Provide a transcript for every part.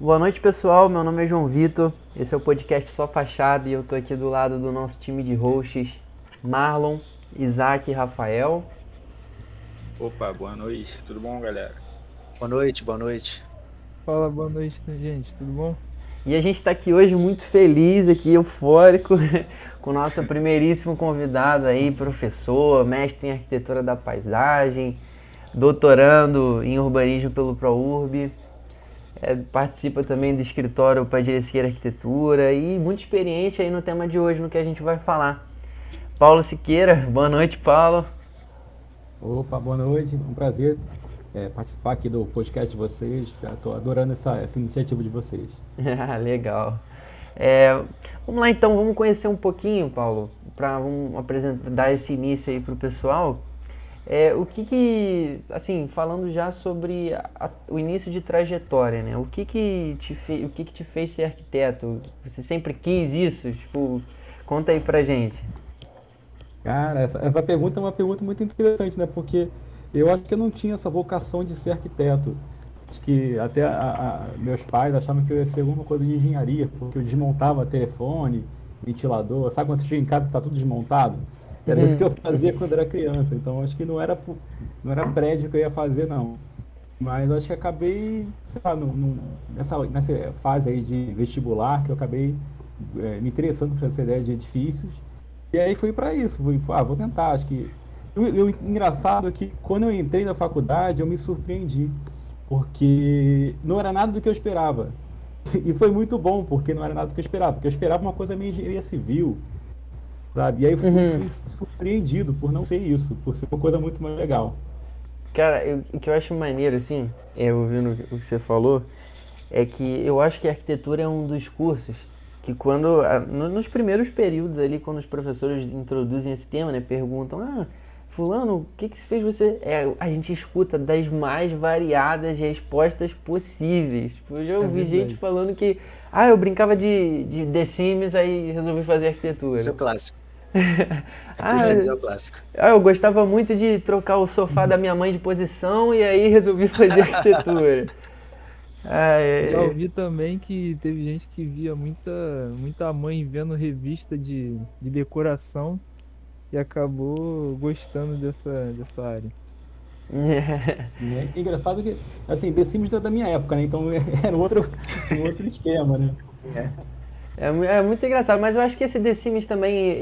Boa noite, pessoal. Meu nome é João Vitor. Esse é o podcast Só Fachada e eu tô aqui do lado do nosso time de hosts, Marlon, Isaac e Rafael. Opa, boa noite, tudo bom, galera? Boa noite, boa noite. Fala, boa noite, gente, tudo bom? E a gente tá aqui hoje muito feliz, aqui eufórico, com o nosso primeiríssimo convidado aí, professor, mestre em arquitetura da paisagem, doutorando em urbanismo pelo ProUrb. Participa também do escritório Padilha Siqueira Arquitetura e muito experiente aí no tema de hoje, no que a gente vai falar. Paulo Siqueira, boa noite, Paulo. Opa, boa noite, um prazer participar aqui do podcast de vocês. Estou adorando essa iniciativa de vocês. Legal. Vamos lá então, vamos conhecer um pouquinho, Paulo, para dar esse início aí para o pessoal. Assim, falando já sobre o início de trajetória, né? O que te fez ser arquiteto? Você sempre quis isso? Tipo, conta aí pra gente. Cara, essa pergunta é uma pergunta muito interessante, né? Porque eu acho que eu não tinha essa vocação de ser arquiteto. Acho que até meus pais achavam que eu ia ser alguma coisa de engenharia, porque eu desmontava telefone, ventilador. Sabe quando você chega em casa e está tudo desmontado? Era isso que eu fazia quando era criança. Então acho que não era prédio que eu ia fazer, não. Mas acho que acabei, sei lá, nessa fase aí de vestibular, que eu acabei me interessando por essa ideia de edifícios. E aí fui para isso, vou tentar. Acho que. Engraçado é que quando eu entrei na faculdade, eu me surpreendi, porque não era nada do que eu esperava. E foi muito bom, porque não era nada do que eu esperava, porque eu esperava uma coisa meio engenharia civil, sabe? E aí fui surpreendido por não ser isso, por ser uma coisa muito mais legal. Cara, o que eu acho maneiro, assim, ouvindo o que você falou, é que eu acho que a arquitetura é um dos cursos que nos primeiros períodos ali, quando os professores introduzem esse tema, né, perguntam, fulano, o que fez você... A gente escuta das mais variadas respostas possíveis. Tipo, eu já ouvi gente falando que, eu brincava de The Sims, aí resolvi fazer arquitetura. Esse é o clássico. The Sims é o clássico. Eu gostava muito de trocar o sofá da minha mãe de posição e aí resolvi fazer arquitetura. Já ouvi também que teve gente que via muita mãe vendo revista de decoração e acabou gostando dessa área. É engraçado que, assim, The Sims é da minha época, né? Então era um outro esquema, né? É muito engraçado, mas eu acho que esse The Sims também,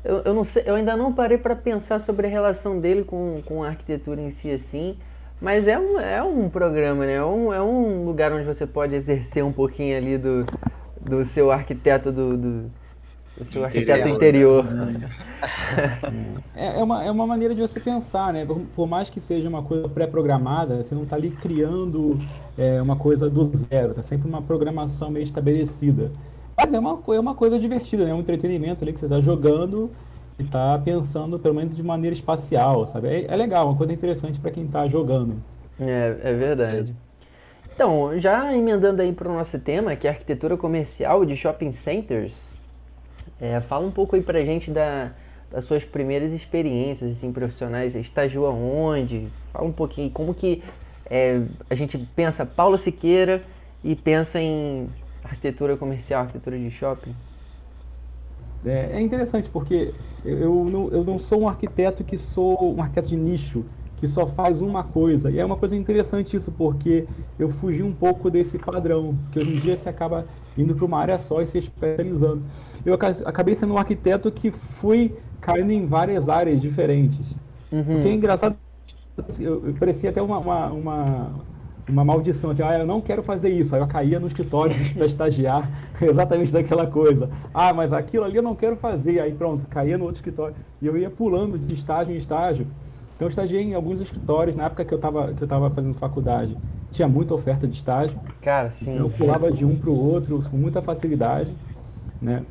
eu não sei, eu ainda não parei para pensar sobre a relação dele com a arquitetura em si, assim, mas é um programa, né? É um lugar onde você pode exercer um pouquinho ali do seu arquiteto do seu arquiteto interior. É uma maneira de você pensar, né? Por mais que seja uma coisa pré-programada, você não está ali criando uma coisa do zero, tá sempre uma programação meio estabelecida. Mas é uma coisa divertida, né? É um entretenimento ali que você está jogando e está pensando, pelo menos de maneira espacial, sabe? É legal, uma coisa interessante para quem está jogando. É verdade. Então, já emendando aí para o nosso tema, que é arquitetura comercial de shopping centers, fala um pouco aí pra gente das suas primeiras experiências assim, profissionais. Você estagiou aonde? Fala um pouquinho como que a gente pensa Paulo Siqueira e pensa em arquitetura comercial, arquitetura de shopping. É interessante porque eu não sou um arquiteto que sou um arquiteto de nicho, que só faz uma coisa. E é uma coisa interessante isso, porque eu fugi um pouco desse padrão, que hoje em dia você acaba indo para uma área só e se especializando. Eu acabei sendo um arquiteto que fui caindo em várias áreas diferentes. O que é engraçado, eu parecia até uma maldição, assim, eu não quero fazer isso. Aí eu caía no escritório para estagiar exatamente daquela coisa. Mas aquilo ali eu não quero fazer. Aí pronto, caía no outro escritório. E eu ia pulando de estágio em estágio. Então eu estagiei em alguns escritórios, na época que eu estava fazendo faculdade. Tinha muita oferta de estágio. Cara, sim. Então eu pulava de um para o outro com muita facilidade, né?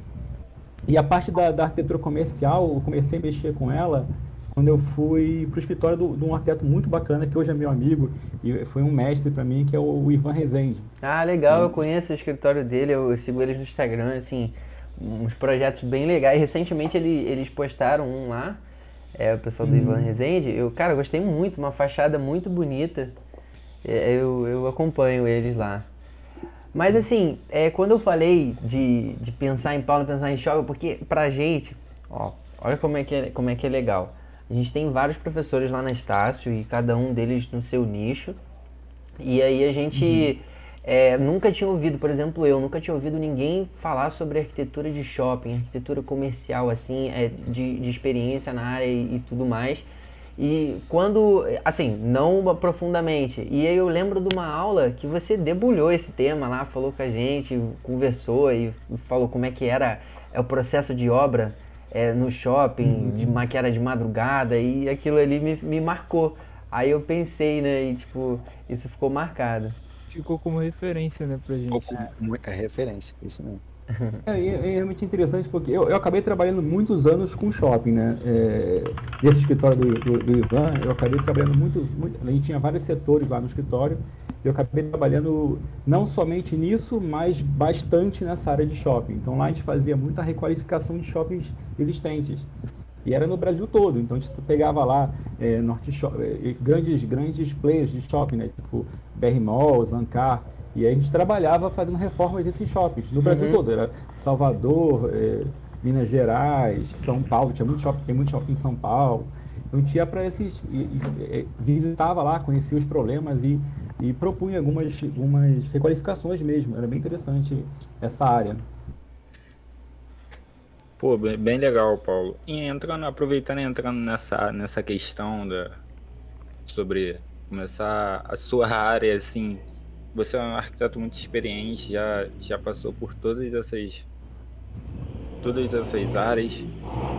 E a parte da arquitetura comercial, eu comecei a mexer com ela quando eu fui para o escritório de um arquiteto muito bacana, que hoje é meu amigo, e foi um mestre para mim, que é o Ivan Rezende. Legal, eu conheço o escritório dele, eu sigo eles no Instagram, assim, uns projetos bem legais. Recentemente eles postaram um lá, o pessoal do Ivan Rezende. Eu gostei muito, uma fachada muito bonita. Eu acompanho eles lá. Mas assim, quando eu falei de pensar em Paulo, pensar em shopping, porque pra gente, ó, olha como é que é legal. A gente tem vários professores lá na Estácio e cada um deles no seu nicho. E aí a gente nunca tinha ouvido, por exemplo, eu nunca tinha ouvido ninguém falar sobre arquitetura de shopping, arquitetura comercial, assim, de experiência na área e tudo mais. E quando, assim, não profundamente. E aí eu lembro de uma aula que você debulhou esse tema lá, falou com a gente, conversou e falou como é que era o processo de obra no shopping, que era de madrugada, e aquilo ali me marcou. Aí eu pensei, né, e tipo, isso ficou marcado. Ficou como referência, né, pra gente. Muita referência, isso mesmo. É realmente interessante porque eu acabei trabalhando muitos anos com shopping, né? Nesse escritório do Ivan, eu acabei trabalhando a gente tinha vários setores lá no escritório, e eu acabei trabalhando não somente nisso, mas bastante nessa área de shopping. Então lá a gente fazia muita requalificação de shoppings existentes. E era no Brasil todo, então a gente pegava lá grandes players de shopping, né? Tipo BR Mall, Zancar. E aí a gente trabalhava fazendo reformas desses shoppings, no Brasil todo. Era Salvador, Minas Gerais, São Paulo, tem muito shopping em São Paulo. Então a gente ia para esses, visitava lá, conhecia os problemas e propunha algumas requalificações mesmo. Era bem interessante essa área. Pô, bem legal, Paulo. E aproveitando e entrando nessa questão sobre começar a sua área, assim, você é um arquiteto muito experiente, já passou por todas essas áreas,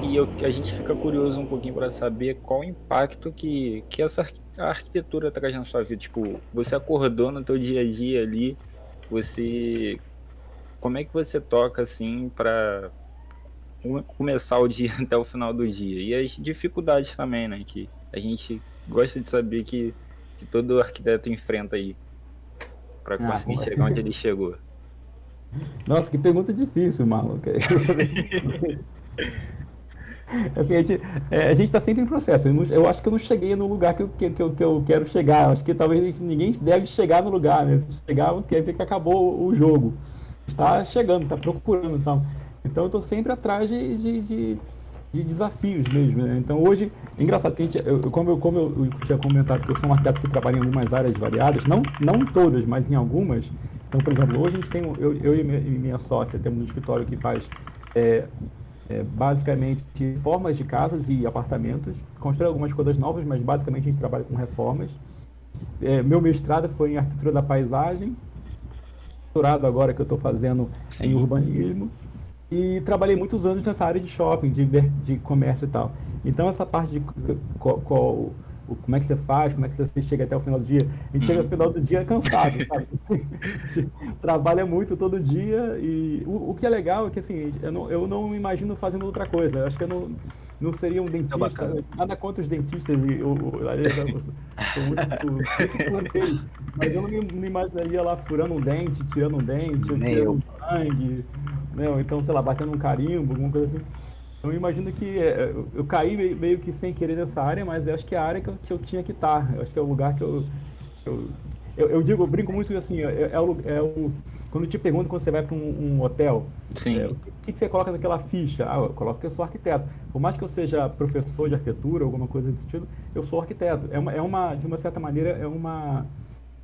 e a gente fica curioso um pouquinho para saber qual o impacto que a arquitetura traz na sua vida. Tipo, você acordou no teu dia a dia ali, como é que você toca assim para começar o dia até o final do dia? E as dificuldades também, né, que a gente gosta de saber que todo arquiteto enfrenta aí para conseguir chegar onde ele chegou. Nossa, que pergunta difícil, Marlon. Assim, a gente está sempre em processo. Eu acho que eu não cheguei no lugar que eu quero chegar. Acho que talvez ninguém deve chegar no lugar, né? Se chegar, quer dizer que acabou o jogo. Está chegando, está procurando. Então eu estou sempre atrás de desafios mesmo, né? Então hoje, é engraçado que como eu tinha comentado que eu sou um arquiteto que trabalha em algumas áreas variadas, não todas, mas em algumas. Então, por exemplo, hoje a gente tem, eu e minha sócia temos um escritório que faz basicamente reformas de casas e apartamentos, constrói algumas coisas novas, mas basicamente a gente trabalha com reformas. Meu mestrado foi em arquitetura da paisagem, doutorado agora que eu estou fazendo em urbanismo. E trabalhei muitos anos nessa área de shopping, de comércio e tal. Então essa parte de como é que você faz, como é que você chega até o final do dia, a gente chega no final do dia cansado, sabe? A gente trabalha muito todo dia e o que é legal é que assim, eu não me imagino fazendo outra coisa. Eu acho que eu não seria um dentista, nada contra os dentistas, eu sou muito deles, mas eu não me imaginaria lá furando um dente, tirando um dente, tirando um sangue, né? Ou então, sei lá, batendo um carimbo, alguma coisa assim. Eu imagino que eu caí meio que sem querer nessa área, mas eu acho que é a área que eu tinha que estar. Eu acho que é o lugar que eu brinco muito assim, quando eu te pergunto quando você vai para um hotel, o que você coloca naquela ficha? Eu coloco que eu sou arquiteto. Por mais que eu seja professor de arquitetura, alguma coisa desse sentido, eu sou arquiteto. De uma certa maneira,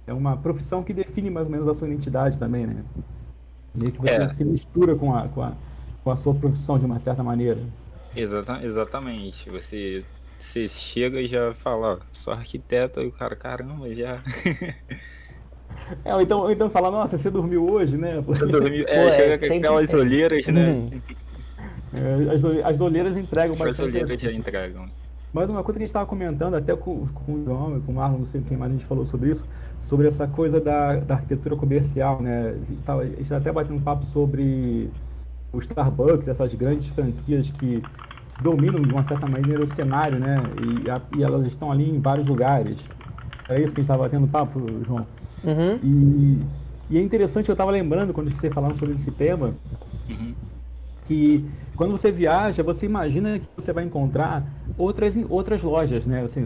é uma profissão que define mais ou menos a sua identidade também, né? Meio que você se mistura com a sua profissão de uma certa maneira. Exatamente. Você chega e já fala, ó, sou arquiteto, aí o cara, caramba, já... Ou então fala, nossa, você dormiu hoje, né? Você dormiu, chega com aquelas olheiras, né? As olheiras entregam bastante. As olheiras já entregam. Mas uma coisa que a gente estava comentando, até com o João e com o Marlon, não sei quem mais a gente falou sobre isso, sobre essa coisa da arquitetura comercial, né? A gente está até batendo um papo sobre o Starbucks, essas grandes franquias que dominam de uma certa maneira o cenário, né? E elas estão ali em vários lugares. É isso que a gente estava batendo papo, João. Uhum. E é interessante, eu estava lembrando, quando você falando sobre esse tema, que quando você viaja, você imagina que você vai encontrar outras lojas, né? Assim,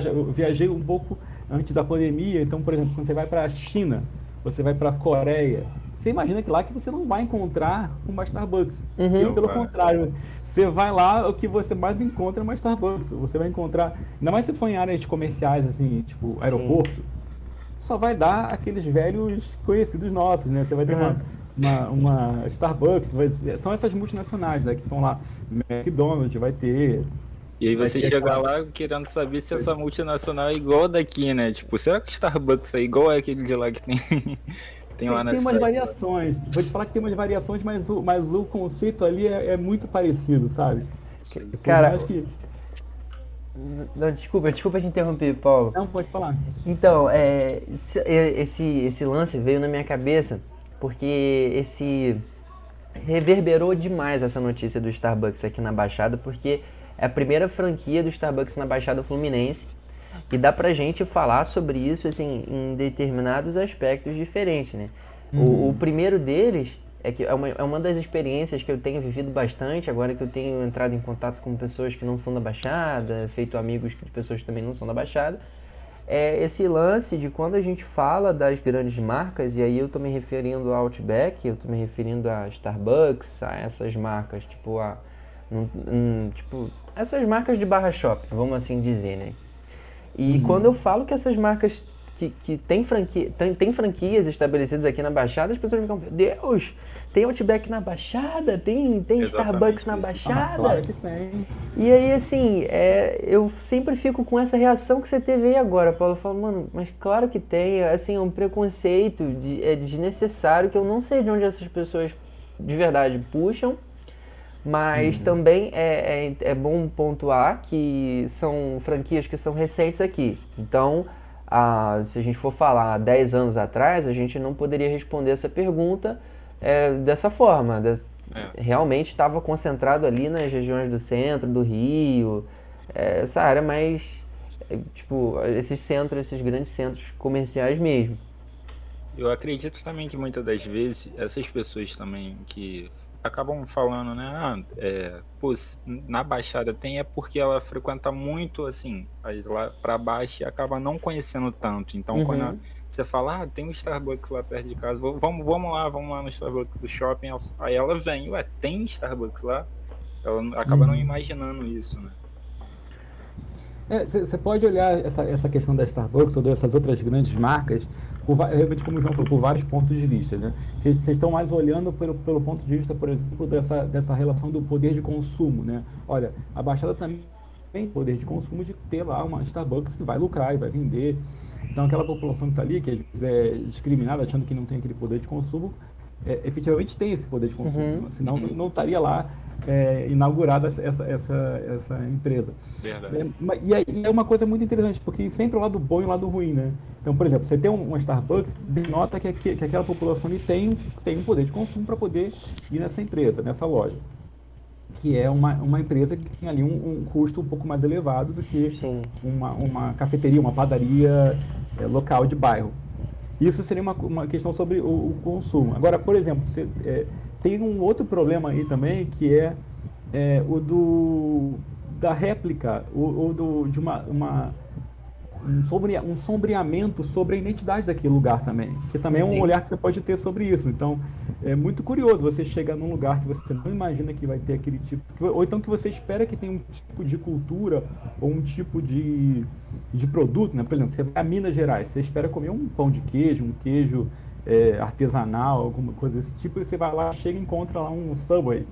eu viajei um pouco antes da pandemia, então, por exemplo, quando você vai para a China, você vai para a Coreia, você imagina que lá que você não vai encontrar uma Starbucks. Uhum. E pelo contrário, você vai lá, o que você mais encontra é uma Starbucks. Você vai encontrar, ainda mais se for em áreas comerciais, assim, tipo aeroporto, só vai dar aqueles velhos conhecidos nossos, né? Você vai ter uma Starbucks, são essas multinacionais, né, que estão lá. McDonald's vai ter. E aí Vai você ter chega aquela- lá querendo saber se essa multinacional é igual a daqui, né? Tipo, será que o Starbucks é igual aquele de lá que tem, tem lá na Tem umas cidade? variações. Vou te falar que tem umas variações, mas o conceito ali é muito parecido, sabe? Por Cara, mais que. não, desculpa te interromper, Paulo. Não, pode falar. Então, esse lance veio na minha cabeça porque reverberou demais essa notícia do Starbucks aqui na Baixada, porque é a primeira franquia do Starbucks na Baixada Fluminense e dá pra gente falar sobre isso assim, em determinados aspectos diferentes, né? O primeiro deles é que é uma das experiências que eu tenho vivido bastante, agora que eu tenho entrado em contato com pessoas que não são da Baixada, feito amigos de pessoas que também não são da Baixada, é esse lance de quando a gente fala das grandes marcas, e aí eu tô me referindo ao Outback, eu tô me referindo a Starbucks, a essas marcas, tipo, tipo essas marcas de barra shopping, vamos assim dizer, né? E quando eu falo que essas marcas que tem franquias estabelecidas aqui na Baixada, as pessoas ficam, meu Deus, tem Outback na Baixada? Tem Starbucks na Baixada? Claro que tem. E aí, assim, eu sempre fico com essa reação que você teve aí agora, Paulo. Eu falo, mano, mas claro que tem, assim, é um preconceito desnecessário, que eu não sei de onde essas pessoas de verdade puxam, mas também é bom pontuar que são franquias que são recentes aqui. Então, se a gente for falar há 10 anos atrás, a gente não poderia responder essa pergunta dessa forma. Realmente estava concentrado ali nas regiões do centro, do Rio, essa área mais, tipo, esses grandes centros comerciais mesmo. Eu acredito também que muitas das vezes essas pessoas também que acabam falando, né? Pô, na Baixada tem é porque ela frequenta muito, assim, lá pra baixo e acaba não conhecendo tanto. Então, quando você fala, tem um Starbucks lá perto de casa, vamos lá no Starbucks do shopping, aí ela vem, tem Starbucks lá? Ela acaba não imaginando isso, né? Você pode olhar essa questão da Starbucks ou dessas outras grandes marcas, realmente, como o João falou, por vários pontos de vista, né? Vocês estão mais olhando pelo ponto de vista, por exemplo, dessa relação do poder de consumo, né? Olha, a Baixada também tem poder de consumo de ter lá uma Starbucks que vai lucrar e vai vender. Então, aquela população que está ali, que às vezes é discriminada, achando que não tem aquele poder de consumo, efetivamente tem esse poder de consumo, senão não estaria lá inaugurada essa empresa. Verdade. E aí é uma coisa muito interessante, porque sempre o lado bom e o lado ruim, né? Então, por exemplo, você tem uma Starbucks, denota que aquela população ali tem um poder de consumo para poder ir nessa empresa, nessa loja. Que é uma empresa que tem ali um custo um pouco mais elevado do que uma cafeteria, uma padaria local de bairro. Isso seria uma questão sobre o consumo. Agora, por exemplo, tem um outro problema aí também, que é o da réplica, de um sombreamento sobre a identidade daquele lugar também, que também é um olhar que você pode ter sobre isso. Então, é muito curioso você chegar num lugar que você não imagina que vai ter aquele tipo, ou então que você espera que tenha um tipo de cultura ou um tipo de produto, né? Por exemplo, você vai a Minas Gerais, você espera comer um pão de queijo, um queijo artesanal, alguma coisa desse tipo, e você vai lá, chega e encontra lá um Subway,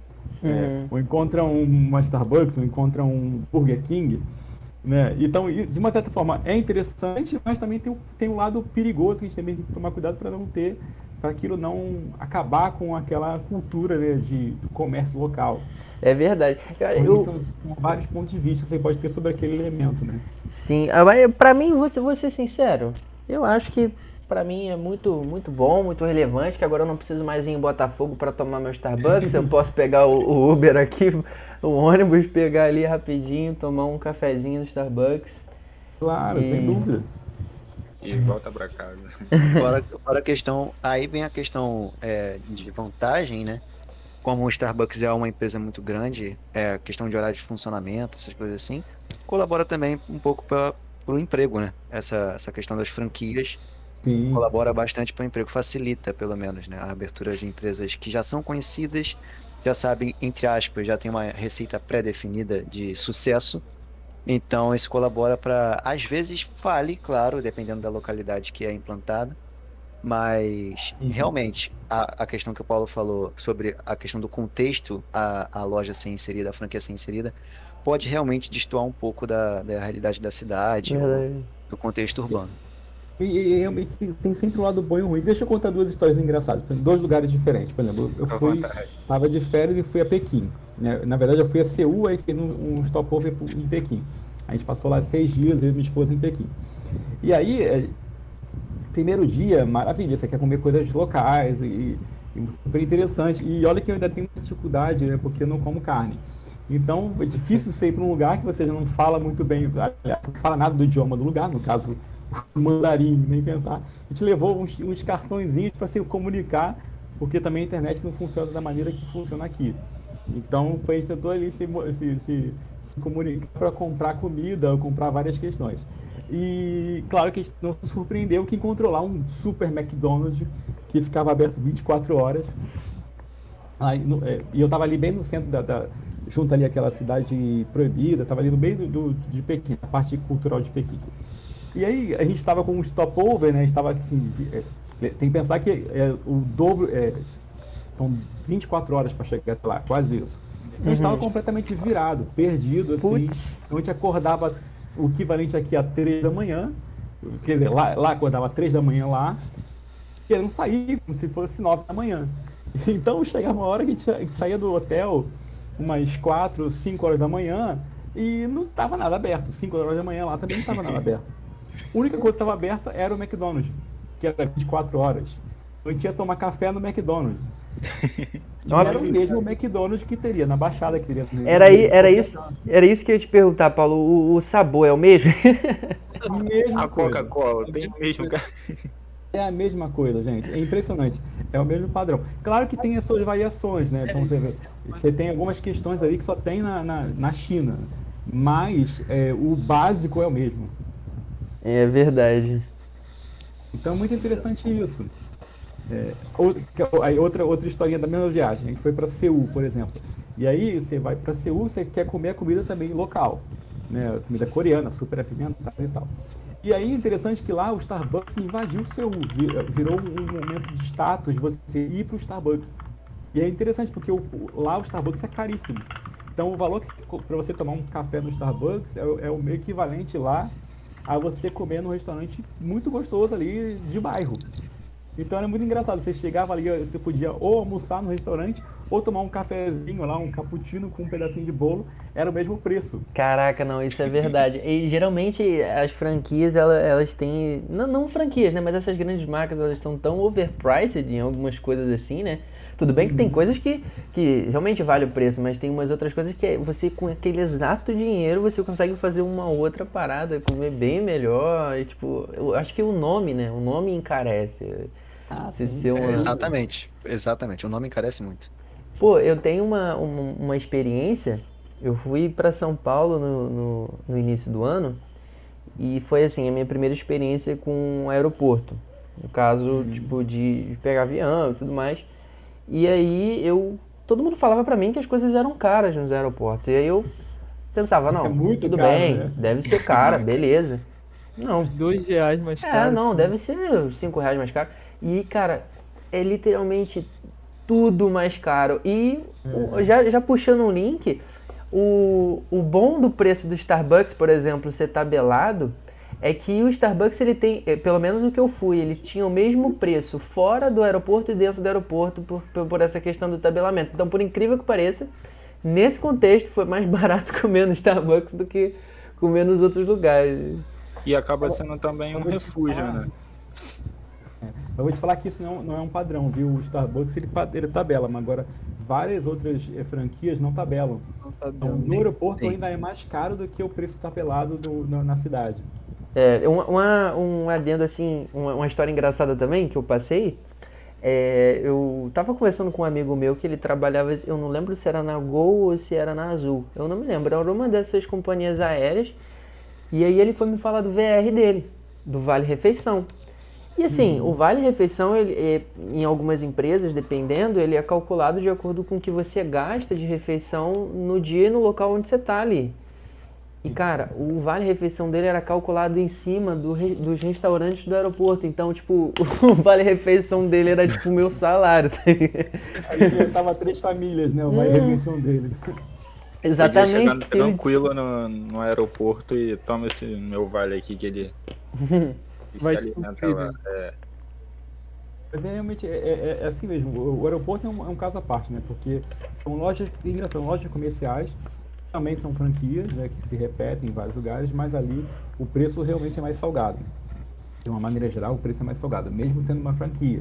ou encontra uma Starbucks, ou encontra um Burger King, né? Então, de uma certa forma, é interessante, mas também tem um lado perigoso que a gente também tem que tomar cuidado para aquilo não acabar com aquela cultura, né, de comércio local. É verdade. São vários pontos de vista que você pode ter sobre aquele elemento, né? Sim, mas pra mim, vou ser sincero, eu acho que pra mim é muito, muito bom, muito relevante, que agora eu não preciso mais ir em Botafogo pra tomar meu Starbucks, eu posso pegar o Uber aqui, o ônibus, pegar ali rapidinho, tomar um cafezinho no Starbucks. Claro, sem dúvida. E volta pra casa. Fora a questão, aí vem a questão de vantagem, né? Como o Starbucks é uma empresa muito grande, questão de horário de funcionamento, essas coisas assim, colabora também um pouco para o emprego, né? Essa questão das franquias Sim. colabora bastante para o emprego, facilita pelo menos, né, a abertura de empresas que já são conhecidas, já sabem, entre aspas, já tem uma receita pré-definida de sucesso. Então isso colabora para, às vezes fale, claro, dependendo da localidade que é implantada, mas realmente a questão que o Paulo falou sobre a questão do contexto, a loja ser inserida, a franquia ser inserida, pode realmente destoar um pouco da realidade da cidade ou Verdade. do contexto urbano. E realmente tem sempre um lado bom e ruim. Deixa eu contar duas histórias engraçadas, em dois lugares diferentes. Por exemplo, eu Fica à fui, vontade. estava de férias e fui a Pequim, né? Na verdade, eu fui a Seul, aí fiz um stopover em Pequim. A gente passou lá 6 dias, eu e minha esposa em Pequim. E aí, primeiro dia, maravilha, você quer comer coisas locais e super interessante. E olha que eu ainda tenho dificuldade, né, porque eu não como carne. Então, é difícil você ir para um lugar que você já não fala muito bem, aliás, não fala nada do idioma do lugar, no caso, o mandarim, nem pensar. A gente levou uns cartõezinhos para se comunicar, porque também a internet não funciona da maneira que funciona aqui. Então, foi isso, eu estou ali se comunicar para comprar comida, ou comprar várias questões. E claro que a gente não se surpreendeu que encontrou lá um super McDonald's que ficava aberto 24 horas. Aí, e eu estava ali bem no centro junto ali àquela cidade proibida, estava ali no meio de Pequim, a parte cultural de Pequim. E aí a gente estava com um stopover, né? A gente estava assim, tem que pensar que o dobro, são 24 horas para chegar até lá, quase isso. A gente estava completamente virado, perdido, assim. Putz. Então a gente acordava o equivalente aqui a 3 da manhã, quer dizer, lá acordava 3 da manhã lá, querendo sair como se fosse 9 da manhã. Então chegava uma hora que a gente saía do hotel umas 4, 5 horas da manhã e não estava nada aberto. 5 horas da manhã lá também não estava nada aberto. A única coisa que estava aberta era o McDonald's, que era 24 horas. A gente ia tomar café no McDonald's. E era o mesmo McDonald's que teria na Baixada, que teria. Era isso que eu ia te perguntar, Paulo. O sabor é o mesmo? Mesma A coisa. Coca-Cola tem o mesmo. É a mesma coisa, gente. É impressionante. É o mesmo padrão. Claro que tem as suas variações, né? Então você tem algumas questões ali que só tem na China. Mas o básico é o mesmo. É verdade. Então é muito interessante isso. Aí outra historinha da mesma viagem. A gente foi para Seul, por exemplo. E aí você vai para Seul, você quer comer a comida também local, né? Comida coreana, super apimentada e tal. E aí é interessante que lá o Starbucks invadiu Seul, virou um momento de status você ir para o Starbucks. E é interessante porque lá o Starbucks é caríssimo. Então o valor para você tomar um café no Starbucks é o equivalente lá a você comer num restaurante muito gostoso ali de bairro. Então era muito engraçado, você chegava ali, você podia ou almoçar no restaurante ou tomar um cafezinho lá, um cappuccino com um pedacinho de bolo, era o mesmo preço. Caraca, não, isso é verdade. E geralmente as franquias, elas têm, não franquias, né, mas essas grandes marcas, elas são tão overpriced em algumas coisas assim, né? Tudo bem que tem coisas que realmente vale o preço, mas tem umas outras coisas que você, com aquele exato dinheiro, você consegue fazer uma outra parada, comer bem melhor, e, tipo, eu acho que o nome, né, o nome encarece. Exatamente. O nome encarece muito. Pô, eu tenho uma experiência, eu fui para São Paulo no início do ano, e foi assim, a minha primeira experiência com o aeroporto. No caso, tipo, de pegar avião e tudo mais. E aí todo mundo falava pra mim que as coisas eram caras nos aeroportos. E aí eu pensava, não, muito tudo caro, bem, né? deve ser cara, beleza. Não, R$2 mais caro. não, deve ser R$5 mais caro. E, cara, é literalmente tudo mais caro. E já puxando um link, o bom do preço do Starbucks, por exemplo, ser tabelado, é que o Starbucks, ele tem, pelo menos o que eu fui, ele tinha o mesmo preço fora do aeroporto e dentro do aeroporto por essa questão do tabelamento. Então, por incrível que pareça, nesse contexto foi mais barato comer no Starbucks do que comer nos outros lugares. E acaba sendo também um refúgio, né? Eu vou te falar que isso não é um padrão, viu? O Starbucks ele tabela, mas agora várias outras franquias não tabelam. Então, no aeroporto ainda é mais caro do que o preço tabelado na cidade. Um adendo assim, uma história engraçada também que eu passei. Eu tava conversando com um amigo meu que ele trabalhava, eu não lembro se era na Gol ou se era na Azul, eu não me lembro, era uma dessas companhias aéreas. E aí ele foi me falar do VR dele, do Vale Refeição. E assim, o vale-refeição, em algumas empresas, dependendo, ele é calculado de acordo com o que você gasta de refeição no dia e no local onde você tá ali. E cara, o vale-refeição dele era calculado em cima dos restaurantes do aeroporto. Então, tipo, o vale-refeição dele era tipo o meu salário, tá ligado? Aí tava 3 famílias, né? Uma refeição dele. Podia Exatamente. chegar porque ele tranquilo no aeroporto e toma esse meu vale aqui que ele se Vai te alimenta suprir, lá. né? Mas realmente é assim mesmo. O aeroporto é um caso à parte, né? Porque são lojas comerciais, também são franquias, né? Que se repetem em vários lugares, mas ali o preço realmente é mais salgado. De uma maneira geral, o preço é mais salgado, mesmo sendo uma franquia,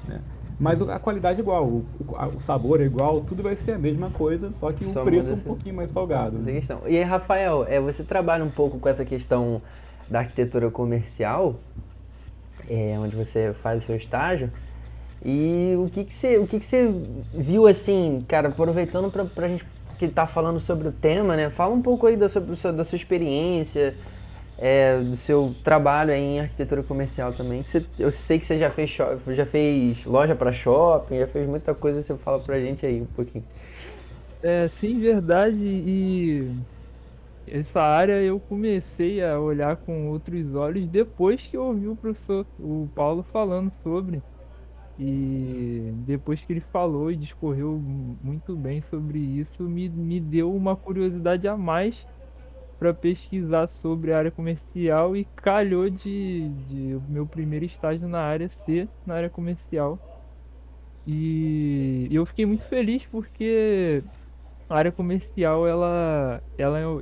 né? Mas a qualidade é igual, o sabor é igual, tudo vai ser a mesma coisa, só que Só o preço é muda um pouquinho mais salgado, essa né? questão. E aí, Rafael, você trabalha um pouco com essa questão da arquitetura comercial, onde você faz o seu estágio. E o que que você viu assim, cara, aproveitando pra gente que tá falando sobre o tema, né? Fala um pouco aí da sua experiência, do seu trabalho aí em arquitetura comercial também. Eu sei que você já fez loja para shopping, já fez muita coisa, você fala pra gente aí um pouquinho. Sim, verdade. E essa área eu comecei a olhar com outros olhos depois que eu ouvi o professor, o Paulo, falando sobre. E depois que ele falou e discorreu muito bem sobre isso, me deu uma curiosidade a mais para pesquisar sobre a área comercial e calhou de o meu primeiro estágio na área ser na área comercial. E eu fiquei muito feliz porque a área comercial,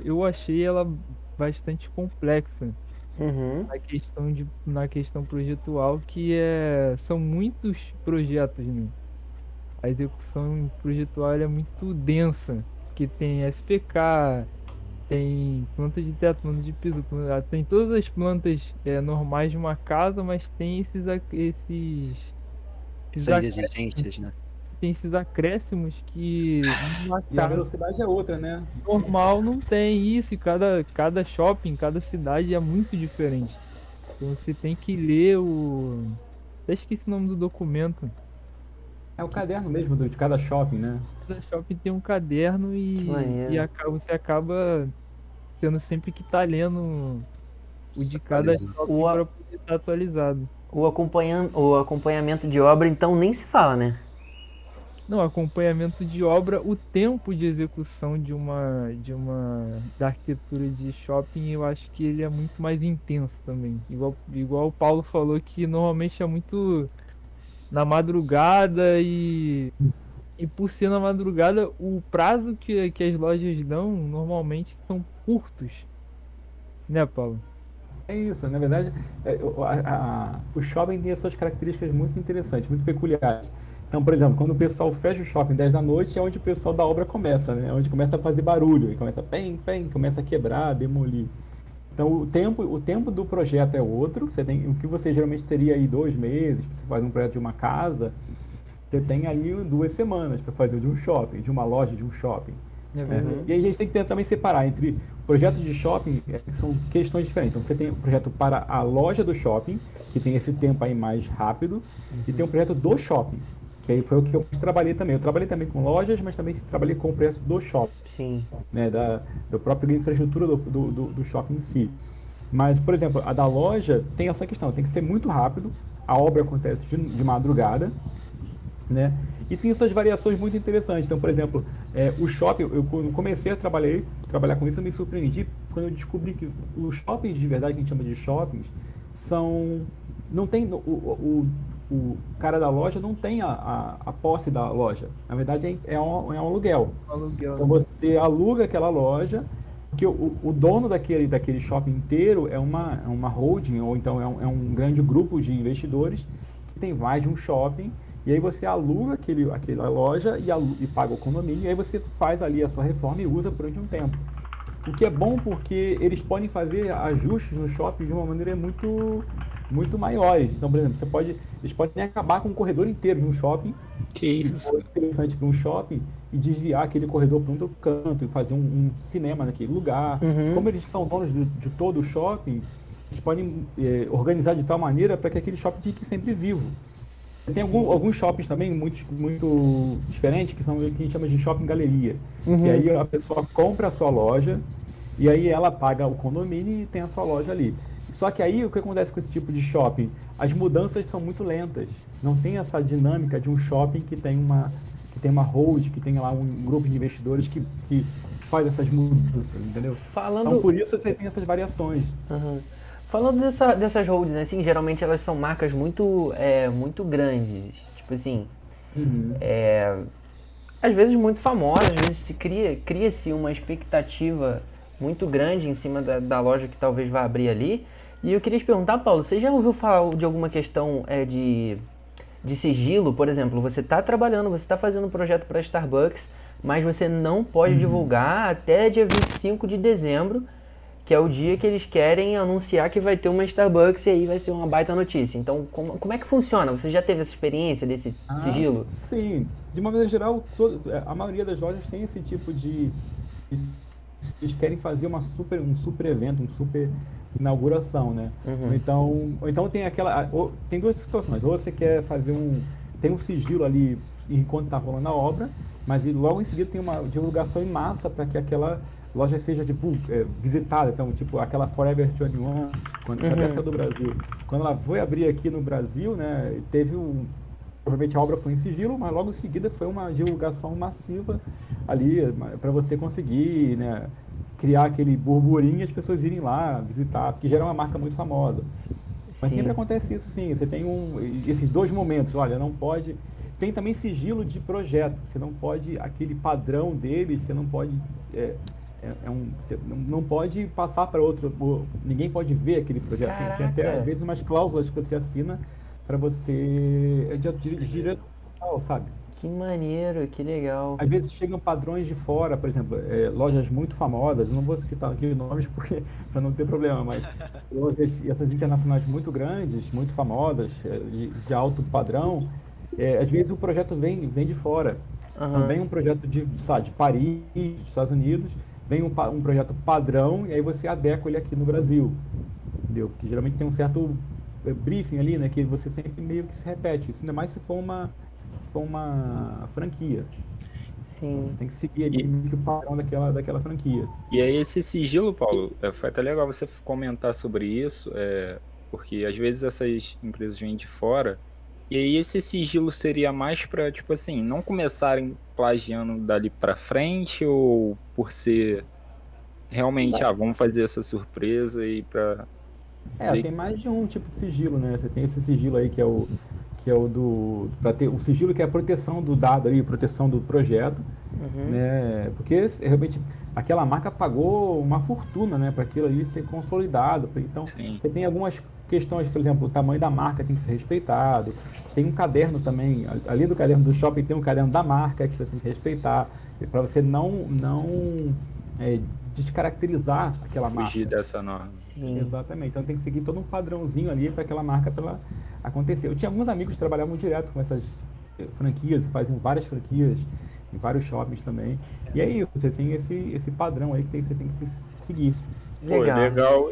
eu achei ela bastante complexa Uhum. na questão projetual, são muitos projetos, né? A execução projetual ela é muito densa, que tem SPK, tem planta de teto, planta de piso, tem todas as plantas normais de uma casa, mas tem esses Essas acréscimos, exigências, né? tem esses acréscimos que numa E a casa velocidade é outra, né? normal não tem isso, e cada shopping, cada cidade é muito diferente. Então você tem que ler até esqueci o nome do documento. É o caderno mesmo de cada shopping, né? Cada shopping tem um caderno Que maneiro. você acaba tendo sempre que estar lendo o de cada Atualizando. shopping para poder estar atualizado. O acompanhamento de obra, então, nem se fala, né? Não, acompanhamento de obra, o tempo de execução da arquitetura de shopping, eu acho que ele é muito mais intenso também. Igual o Paulo falou que normalmente é muito na madrugada e por ser na madrugada, o prazo que as lojas dão normalmente são curtos, né, Paulo? É isso, na verdade, o shopping tem as suas características muito interessantes, muito peculiares. Então, por exemplo, quando o pessoal fecha o shopping 10 da noite, é onde o pessoal da obra começa, né? É onde começa a fazer barulho, e começa pem, pem, começa a quebrar, demolir. Então, o tempo do projeto é outro. O que você geralmente teria aí 2 meses, para você fazer um projeto de uma casa, você tem aí 2 semanas para fazer de um shopping, de uma loja, de um shopping. É Né? verdade. E aí a gente tem que também separar entre projetos de shopping, que são questões diferentes. Então você tem um projeto para a loja do shopping, que tem esse tempo aí mais rápido, e tem um projeto do shopping, que aí foi o que eu trabalhei também. Eu trabalhei também com lojas, mas também trabalhei com o projeto do shopping, Sim. né, da própria infraestrutura do shopping em si. Mas, por exemplo, a da loja tem essa questão, tem que ser muito rápido, a obra acontece de madrugada, né? E tem suas variações muito interessantes. Então, por exemplo, o shopping, quando comecei a trabalhar com isso, eu me surpreendi quando eu descobri que os shoppings de verdade, que a gente chama de shoppings, não tem, o cara da loja não tem a posse da loja. Na verdade, é um aluguel. Aluguel, Então né? você aluga aquela loja, que o dono daquele shopping inteiro é uma holding, ou então é um grande grupo de investidores que tem mais de um shopping, e aí você aluga aquela loja e paga o condomínio, e aí você faz ali a sua reforma e usa durante um tempo. O que é bom porque eles podem fazer ajustes no shopping de uma maneira muito, muito maiores. Então, por exemplo, eles podem acabar com um corredor inteiro de um shopping, Que se isso? for interessante para um shopping, e desviar aquele corredor para um outro canto e fazer um cinema naquele lugar. Uhum. Como eles são donos de todo o shopping, eles podem organizar de tal maneira para que aquele shopping fique sempre vivo. Tem alguns shoppings também muito diferentes, que são o que a gente chama de shopping galeria. E aí a pessoa compra a sua loja, e aí ela paga o condomínio e tem a sua loja ali. Só que aí o que acontece com esse tipo de shopping? As mudanças são muito lentas. Não tem essa dinâmica de um shopping que tem uma hold, que tem lá um grupo de investidores que faz essas mudanças, entendeu? Então por isso você tem essas variações. Falando dessas holds, assim, geralmente elas são marcas muito grandes. Tipo assim, às vezes muito famosas, às vezes cria-se uma expectativa muito grande em cima da loja que talvez vá abrir ali. E eu queria te perguntar, Paulo, você já ouviu falar de alguma questão de sigilo? Por exemplo, você está trabalhando, você está fazendo um projeto para Starbucks, mas você não pode divulgar até dia 25 de dezembro, que é o dia que eles querem anunciar que vai ter uma Starbucks, e aí vai ser uma baita notícia. Então, como é que funciona? Você já teve essa experiência desse sigilo? Sim, de uma maneira geral, a maioria das lojas tem esse tipo de... Eles querem fazer um super evento, um super inauguração, né? Ou então tem tem duas situações. Ou você quer fazer tem um sigilo ali enquanto está rolando a obra, mas logo em seguida tem uma divulgação em massa para que aquela loja seja visitada. Então, tipo, aquela Forever 21, quando até saiu do Brasil. Quando ela foi abrir aqui no Brasil, né, provavelmente a obra foi em sigilo, mas logo em seguida foi uma divulgação massiva ali para você conseguir, né, criar aquele burburinho e as pessoas irem lá visitar, porque já era uma marca muito famosa. Mas sempre acontece isso, sim. Você tem esses dois momentos. Olha, não pode... Tem também sigilo de projeto. Você não pode... Aquele padrão deles, você não pode... Você não pode passar para outro... Ninguém pode ver aquele projeto. Tem até, às vezes, umas cláusulas que você assina para você... direito, sabe? Que maneiro, que legal. Às vezes chegam padrões de fora, por exemplo, lojas muito famosas, não vou citar aqui os nomes para não ter problema, mas lojas, essas internacionais muito grandes, muito famosas, de alto padrão, às vezes o projeto vem de fora. Então, vem um projeto de Paris, dos Estados Unidos, vem um projeto padrão e aí você adequa ele aqui no Brasil, entendeu? Porque geralmente tem um certo briefing ali, né, que você sempre meio que se repete, isso ainda mais se for uma franquia. Sim. Você tem que seguir ali o padrão daquela franquia. E aí esse sigilo, Paulo, foi até legal você comentar sobre isso, porque às vezes essas empresas vêm de fora, e aí esse sigilo seria mais para, tipo assim, não começarem plagiando dali para frente, ou por ser realmente, vamos fazer essa surpresa e para... Tem mais de um tipo de sigilo, né? Você tem esse sigilo aí que é o para ter o sigilo, que é a proteção do dado ali, proteção do projeto, né? Porque realmente aquela marca pagou uma fortuna, né, para aquilo ali ser consolidado. Então, você tem algumas questões, por exemplo, o tamanho da marca tem que ser respeitado. Tem um caderno também, ali do caderno do shopping tem um caderno da marca que você tem que respeitar, para você não descaracterizar aquela marca. Fugir dessa norma. Sim. Exatamente. Então tem que seguir todo um padrãozinho ali para aquela marca acontecer. Eu tinha alguns amigos que trabalhavam direto com essas franquias, faziam várias franquias em vários shoppings também. E é isso, você tem esse padrão aí que você tem que seguir. Legal. Legal.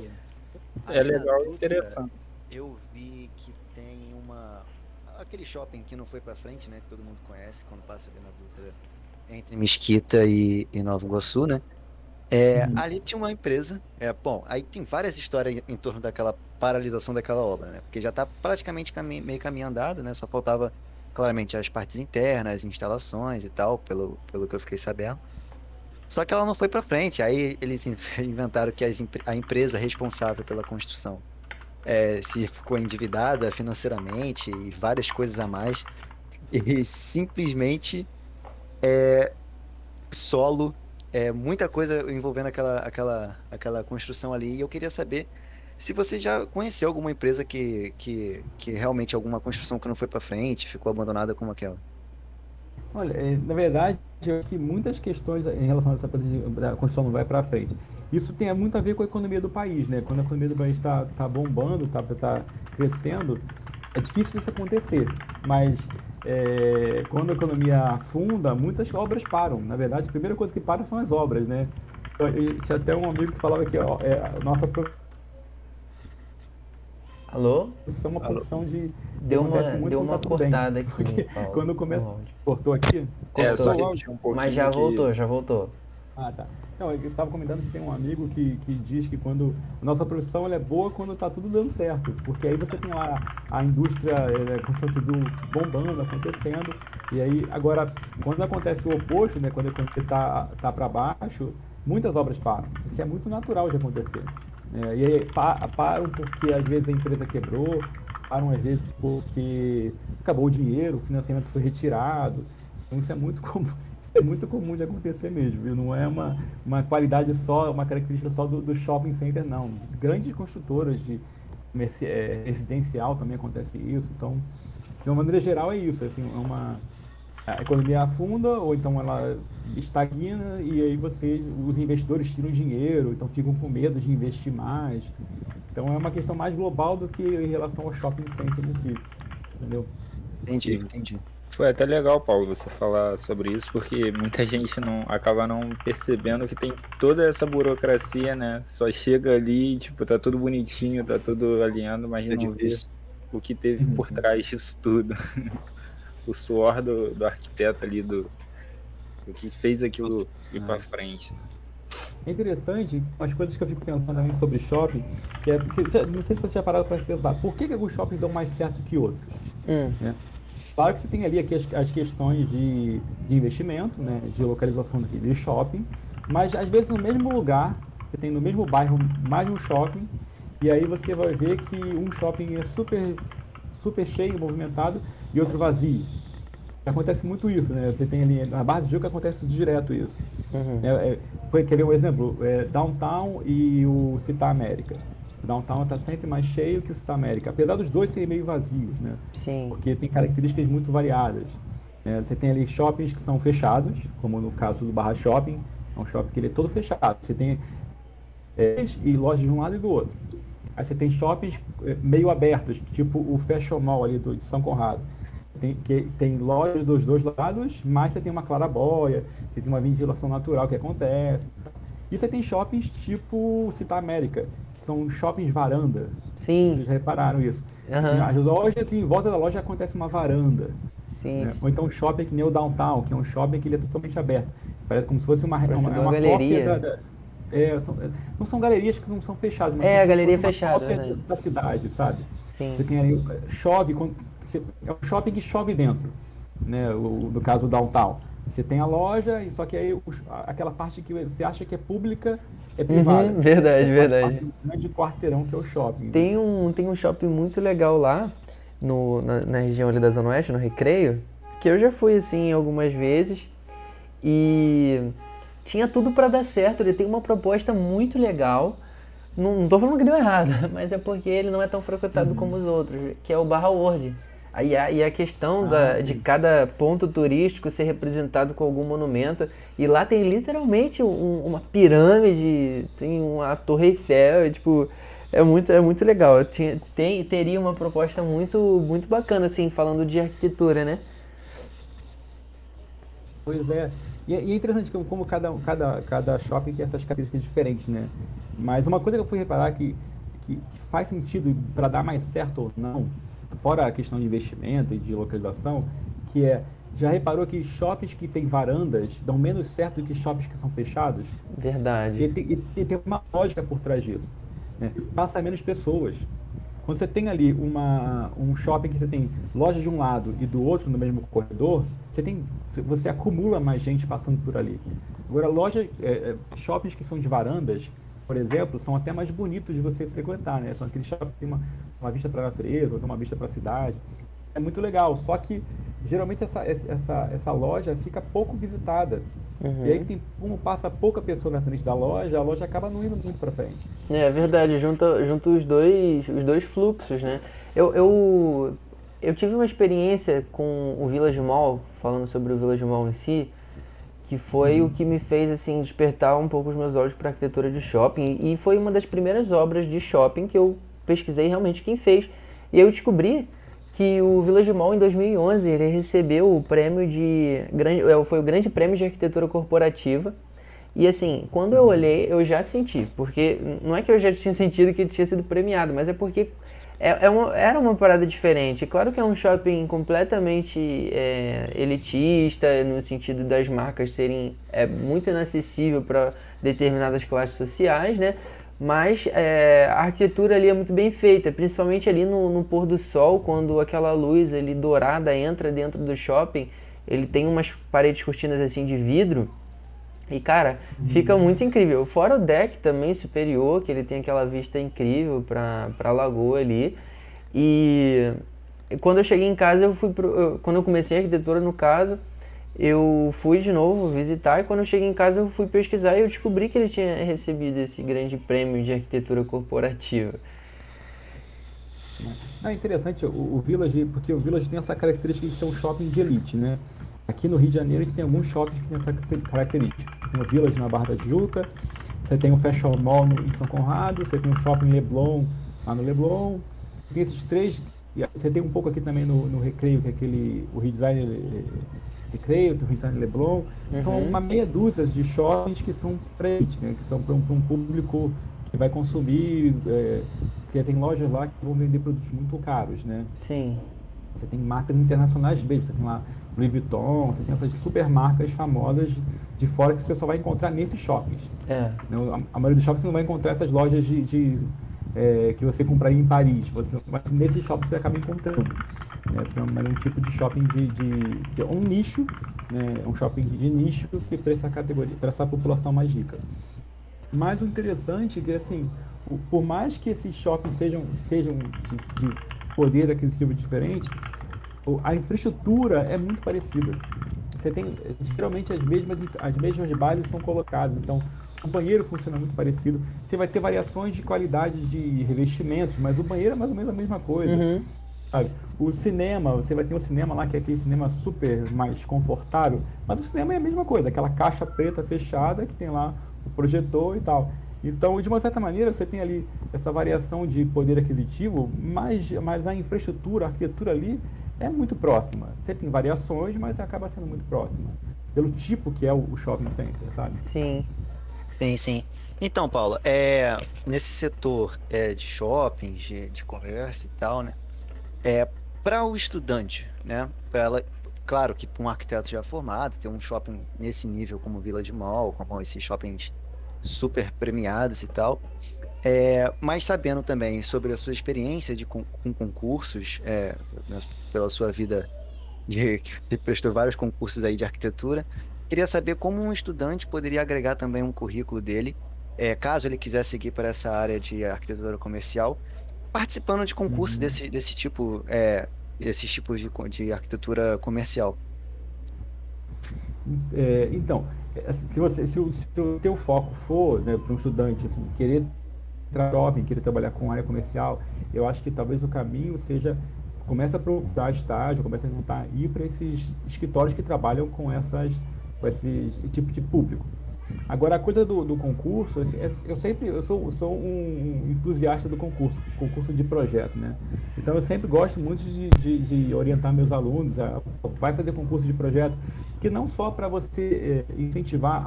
Legal e interessante. Eu vi que tem aquele shopping que não foi pra frente, né, que todo mundo conhece quando passa ali na Dutra, entre Mesquita e Nova Iguaçu, né? Ali tinha uma empresa, bom, aí tem várias histórias em torno daquela paralisação daquela obra, né? Porque já está praticamente meio caminho andado, né? Só faltava, claramente, as partes internas, instalações e tal, pelo que eu fiquei sabendo. Só que ela não foi para frente, aí eles inventaram que a empresa responsável pela construção se ficou endividada financeiramente e várias coisas a mais, e simplesmente solo, muita coisa envolvendo aquela construção ali. E eu queria saber se você já conheceu alguma empresa que realmente alguma construção que não foi para frente, ficou abandonada como aquela. Olha, na verdade, eu acho que muitas questões em relação a essa coisa da construção não vai para frente. Isso tem muito a ver com a economia do país, né? Quando a economia do país está bombando, está crescendo, é difícil isso acontecer. Mas quando a economia afunda, muitas obras param. Na verdade, a primeira coisa que para são as obras, né? Tinha até um amigo que falava que a nossa Alô? Isso é uma profissão de... Deu acontece muito deu quando uma tá tudo bem. cortada aqui, Porque Paulo, quando no começa... áudio. Cortou aqui? Só Cortou. repetir um pouquinho Mas já que- voltou, já voltou. Ah, tá. Não, eu estava comentando que tem um amigo que diz que quando a nossa profissão ela é boa quando tá tudo dando certo, porque aí você tem lá a indústria, a construção civil bombando, acontecendo, e aí, agora, quando acontece o oposto, né, quando você tá para baixo, muitas obras param. Isso é muito natural de acontecer. Né? E aí param porque às vezes a empresa quebrou, param às vezes porque acabou o dinheiro, o financiamento foi retirado. Então isso é muito comum. É muito comum de acontecer mesmo, viu? Não é uma qualidade só, uma característica só do shopping center, não. Grandes construtoras de residencial também acontece isso. Então, de uma maneira geral, é isso. Assim, a economia afunda ou então ela estagna e aí os investidores tiram dinheiro, então ficam com medo de investir mais. Então, é uma questão mais global do que em relação ao shopping center em si, entendeu? Entendi. Foi até legal, Paulo, você falar sobre isso, porque muita gente acaba não percebendo que tem toda essa burocracia, né? Só chega ali, tipo, tá tudo bonitinho, tá tudo alinhando, mas É não vê difícil. o que teve por trás disso tudo. O suor do arquiteto ali, do que fez aquilo ir pra frente. É interessante, umas coisas que eu fico pensando também sobre shopping, que é porque, não sei se você já parado para pensar, por que alguns shoppings dão mais certo que outros? Né? Claro que você tem ali aqui as questões de investimento, né, de localização daquele shopping, mas às vezes no mesmo lugar, você tem no mesmo bairro mais um shopping, e aí você vai ver que um shopping é super cheio, movimentado, e outro vazio. Acontece muito isso, né? Você tem ali na Barra do Juca acontece direto isso. Quer ver um exemplo? Downtown e o Città América. O Downtown está sempre mais cheio que o Città América, apesar dos dois serem meio vazios, né? Sim. Porque tem características muito variadas. Você tem ali shoppings que são fechados, como no caso do Barra Shopping, é um shopping que ele é todo fechado. Você tem e lojas de um lado e do outro. Aí você tem shoppings meio abertos, tipo o Fashion Mall ali de São Conrado. Tem lojas dos dois lados, mas você tem uma claraboia, você tem uma ventilação natural que acontece. E você tem shoppings tipo Città América, que são shoppings varanda. Sim. Vocês já repararam isso? Aham. As lojas, assim, em volta da loja acontece uma varanda. Sim. Né? Ou então um shopping que nem o Downtown, que é um shopping que ele é totalmente aberto. Parece como se fosse uma galeria. cópia não são galerias que não são fechadas, mas a galeria como se fosse uma fechada, cópia né? da cidade, sabe? Sim. Você tem ali, chove, é um shopping que chove dentro, né? No caso do Downtown. Você tem a loja, e só que aí aquela parte que você acha que é pública é privada. Verdade. Um grande quarteirão que é o shopping. Tem um shopping muito legal lá, na região ali da Zona Oeste, no Recreio, que eu já fui assim algumas vezes e tinha tudo pra dar certo. Ele tem uma proposta muito legal. Não tô falando que deu errado, mas é porque ele não é tão frequentado como os outros, que é o Barra World. E a questão de cada ponto turístico ser representado com algum monumento. E lá tem literalmente uma pirâmide, tem uma Torre Eiffel, tipo, é muito legal. Teria uma proposta muito bacana, assim, falando de arquitetura, né? Pois é. E é interessante como cada shopping tem essas características diferentes, né? Mas uma coisa que eu fui reparar que faz sentido para dar mais certo ou não, fora a questão de investimento e de localização, que já reparou que shoppings que tem varandas dão menos certo do que shoppings que são fechados? Verdade. E tem uma lógica por trás disso. Né? Passa menos pessoas. Quando você tem ali um shopping que você tem loja de um lado e do outro no mesmo corredor, você acumula mais gente passando por ali. Agora, shoppings que são de varandas, por exemplo, são até mais bonitos de você frequentar, né? São aqueles shoppings que tem uma vista para a natureza, ou uma vista para a cidade. É muito legal, só que geralmente essa loja fica pouco visitada. E aí como passa pouca pessoa na frente da loja, a loja acaba não indo muito para frente. É verdade, junta os dois fluxos, né? Eu tive uma experiência com o Village Mall, falando sobre o Village Mall em si, que foi o que me fez assim despertar um pouco os meus olhos para a arquitetura de shopping, e foi uma das primeiras obras de shopping que eu pesquisei realmente quem fez. E eu descobri que o Village Mall em 2011 ele recebeu o prêmio foi o Grande Prêmio de Arquitetura Corporativa. E assim, quando eu olhei, eu já senti, porque não é que eu já tinha sentido que tinha sido premiado, mas é porque era uma parada diferente. Claro que é um shopping completamente elitista, no sentido das marcas serem muito inacessível para determinadas classes sociais, né? Mas a arquitetura ali é muito bem feita, principalmente ali no pôr do sol, quando aquela luz ali dourada entra dentro do shopping. Ele tem umas paredes cortinas assim de vidro. E, cara, fica muito incrível. Fora o deck também superior, que ele tem aquela vista incrível pra lagoa ali. E quando eu cheguei em casa, quando eu comecei a arquitetura, no caso, eu fui de novo visitar. E quando eu cheguei em casa, eu fui pesquisar e eu descobri que ele tinha recebido esse grande prêmio de arquitetura corporativa. É interessante o Village, porque o Village tem essa característica de ser um shopping de elite, né? Aqui no Rio de Janeiro a gente tem alguns shoppings que tem essa característica. Tem o Village na Barra da Tijuca, você tem o Fashion Mall em São Conrado, você tem o Shopping Leblon lá no Leblon. Tem esses três, e você tem um pouco aqui também no Recreio, que é o Redesign Recreio, tem o Redesign Leblon. São uma meia dúzia de shoppings que são para elite, né? Que são para um público que vai consumir, que tem lojas lá que vão vender produtos muito caros, né? Sim. Você tem marcas internacionais mesmo, você tem lá Louis Vuitton, você tem essas super marcas famosas de fora que você só vai encontrar nesses shoppings. A maioria dos shoppings você não vai encontrar essas lojas que você compraria em Paris, mas nesses shoppings você acaba encontrando. Né? Mas é um tipo de shopping que é um nicho, né? É um shopping de nicho que para essa categoria, para essa população mais rica. Mas o interessante é que, assim, por mais que esses shoppings sejam de poder aquisitivo diferente, a infraestrutura é muito parecida. Você tem, geralmente, as mesmas bases são colocadas, então o banheiro funciona muito parecido. Você vai ter variações de qualidade de revestimentos, mas o banheiro é mais ou menos a mesma coisa. Sabe? O cinema, você vai ter um cinema lá que é aquele cinema super mais confortável, mas o cinema é a mesma coisa, aquela caixa preta fechada que tem lá o projetor e tal. Então, de uma certa maneira, você tem ali essa variação de poder aquisitivo, mas a infraestrutura, a arquitetura ali é muito próxima. Você tem variações, mas acaba sendo muito próxima. Pelo tipo que é o shopping center, sabe? Sim. Sim. Então, Paulo, nesse setor de shoppings, de comércio e tal, né? Para o estudante, né? Claro que para um arquiteto já formado, ter um shopping nesse nível como Village Mall, como esses shoppings super premiados e tal, mas sabendo também sobre a sua experiência com concursos, pela sua vida que você prestou vários concursos aí de arquitetura, queria saber como um estudante poderia agregar também um currículo dele, caso ele quiser seguir para essa área de arquitetura comercial, participando de concursos desse tipo, esses tipos de arquitetura comercial. Então, se o teu foco for, né, para um estudante assim, querer shopping, querer trabalhar com área comercial, eu acho que talvez o caminho seja começa a procurar estágio, começa a tentar ir para esses escritórios que trabalham com esse tipo de público. Agora, a coisa do concurso, assim, eu sou um entusiasta do concurso de projeto, né? Então, eu sempre gosto muito de orientar meus alunos vai fazer concurso de projeto, que não só para você incentivar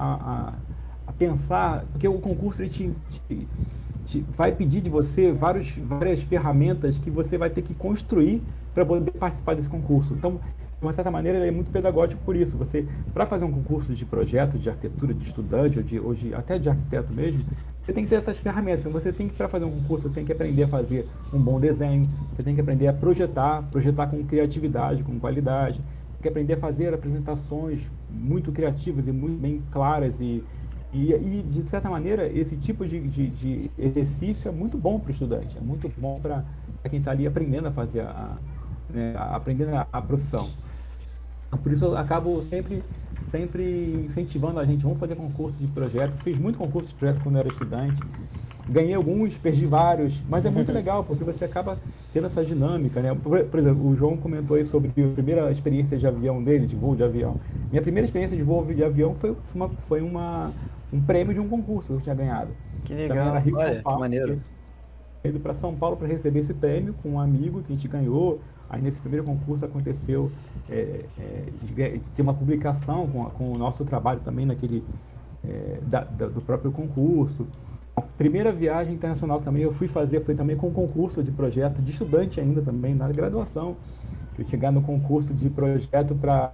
a pensar, porque o concurso ele vai pedir de você várias ferramentas que você vai ter que construir para poder participar desse concurso. Então, de uma certa maneira, ele é muito pedagógico por isso. Você, para fazer um concurso de projeto, de arquitetura, de estudante, até de arquiteto mesmo, você tem que ter essas ferramentas. Então, você tem que, para fazer um concurso, você tem que aprender a fazer um bom desenho, você tem que aprender a projetar com criatividade, com qualidade, tem que aprender a fazer apresentações muito criativas e muito bem claras e de certa maneira, esse tipo de exercício é muito bom para o estudante, é muito bom para quem está ali aprendendo a fazer aprendendo a profissão. Por isso eu acabo sempre incentivando a gente, vamos fazer concurso de projeto. Fiz muito concurso de projeto quando eu era estudante, ganhei alguns, perdi vários, mas é muito legal porque você acaba tendo essa dinâmica, né? Por exemplo, o João comentou aí sobre a primeira experiência de avião dele, de voo de avião. Minha primeira experiência de voo de avião foi um prêmio de um concurso que eu tinha ganhado. Que legal. Também era Rio Olha, São Paulo. maneiro. Indo para São Paulo para receber esse prêmio com um amigo que a gente ganhou. Aí nesse primeiro concurso aconteceu de ter uma publicação com o nosso trabalho também do próprio concurso. A primeira viagem internacional que também eu fui fazer foi também com um concurso de projeto de estudante ainda também, na graduação. Eu tinha ganhado no concurso de projeto para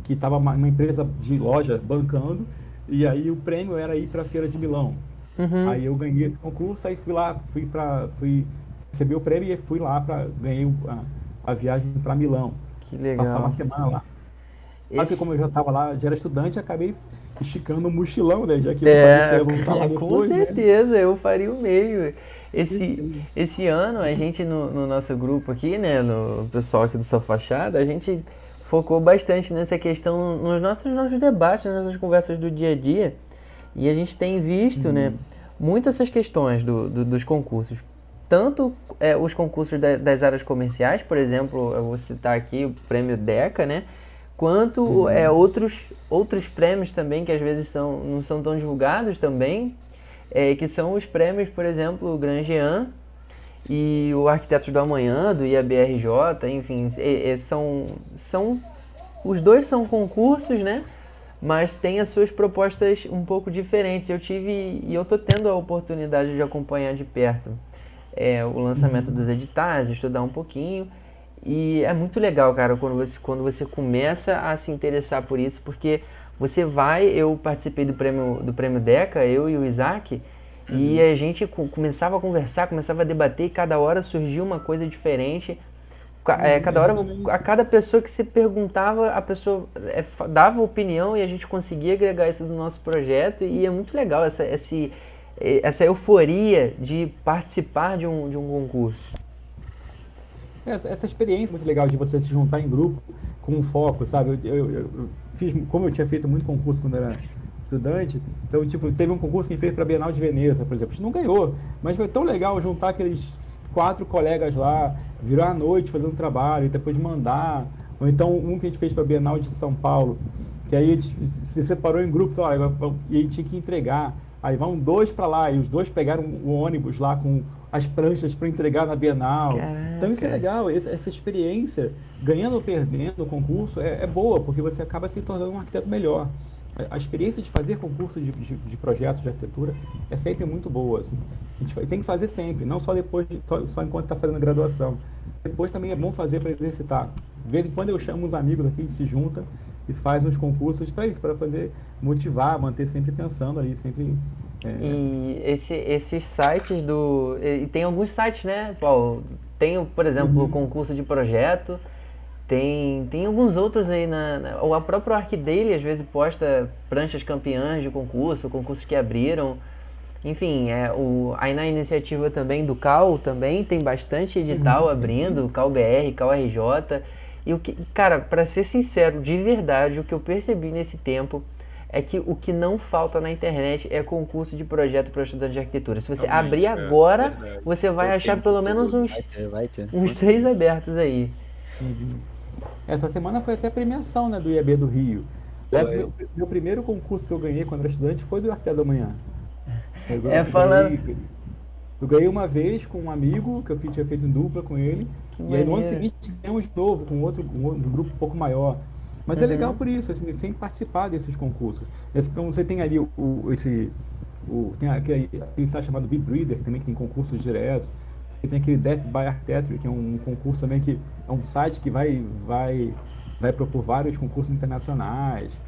que estava uma empresa de loja bancando, e aí o prêmio era ir para a Feira de Milão. Uhum. Aí eu ganhei esse concurso, aí fui lá, fui receber o prêmio e fui lá ganhei a viagem para Milão, Que passar uma legal. semana lá. Só que como eu já estava lá, já era estudante, acabei esticando o mochilão, né? Já que eu não sabia se ia voltar lá Com depois, né? certeza, eu faria o mesmo. Esse ano, a gente no nosso grupo aqui, né, no pessoal aqui do Sua Fachada, a gente focou bastante nessa questão nos nossos debates, nas nossas conversas do dia a dia. E a gente tem visto, né, muito essas questões dos concursos. Tanto os concursos das áreas comerciais, por exemplo, eu vou citar aqui o prêmio DECA, né? Quanto outros prêmios também, que às vezes não são tão divulgados também, que são os prêmios, por exemplo, o Grand Jean e o Arquitetos do Amanhã, do IABRJ, enfim, os dois são concursos, né? Mas têm as suas propostas um pouco diferentes. Eu tô tendo a oportunidade de acompanhar de perto o lançamento dos editais, estudar um pouquinho. E é muito legal, cara, quando você começa a se interessar por isso, porque eu participei do prêmio DECA, eu e o Isaac, e a gente começava a conversar, começava a debater, e cada hora surgia uma coisa diferente. Cada hora, a cada pessoa que se perguntava, a pessoa dava opinião e a gente conseguia agregar isso no nosso projeto, e é muito legal essa euforia de participar de um concurso. Essa experiência é muito legal de você se juntar em grupo com um foco, sabe? Eu fiz, como eu tinha feito muito concurso quando era estudante, então, tipo, teve um concurso que a gente fez para a Bienal de Veneza, por exemplo. A gente não ganhou, mas foi tão legal juntar aqueles 4 colegas lá, virar a noite fazendo trabalho e depois mandar. Ou então, um que a gente fez para a Bienal de São Paulo, que aí a gente se separou em grupos, lá, e a gente tinha que entregar. Aí vão 2 para lá, e os 2 pegaram o ônibus lá com as pranchas para entregar na Bienal. Caraca. Então isso é legal, essa experiência, ganhando ou perdendo o concurso, é boa, porque você acaba se tornando um arquiteto melhor. A experiência de fazer concurso de projetos de arquitetura é sempre muito boa. Assim. A gente tem que fazer sempre, não só depois, só enquanto está fazendo graduação. Depois também é bom fazer para exercitar. De vez em quando eu chamo uns amigos aqui, a gente se junta e faz uns concursos para isso, para fazer, motivar, manter sempre pensando ali, sempre... E esses sites e tem alguns sites, né, Paulo? Tem, por exemplo, o concurso de projeto, tem alguns outros aí, o próprio ArcDaily às vezes posta pranchas campeãs de concursos que abriram. Enfim, aí na iniciativa também do CAL também tem bastante edital abrindo, CAL BR, CAL RJ. E cara, para ser sincero, de verdade, o que eu percebi nesse tempo é que o que não falta na internet é concurso de projeto para estudante de arquitetura. Se você abrir agora, você vai achar pelo menos Vai ter. uns 3 abertos aí. Essa semana foi até premiação, né, do IAB do Rio. Meu primeiro concurso que eu ganhei quando era estudante foi do Arquiteto da Manhã. Eu ganhei uma vez com um amigo, que eu tinha feito em dupla com ele, e aí no ano seguinte ganhamos de novo, com um grupo um pouco maior. Mas é legal por isso, assim, sem participar desses concursos. Então você tem ali tem aquele site chamado BeBreeder, também que tem concursos diretos. Você tem aquele Death by Architecture, que é um concurso também que é um site que vai propor vários concursos internacionais.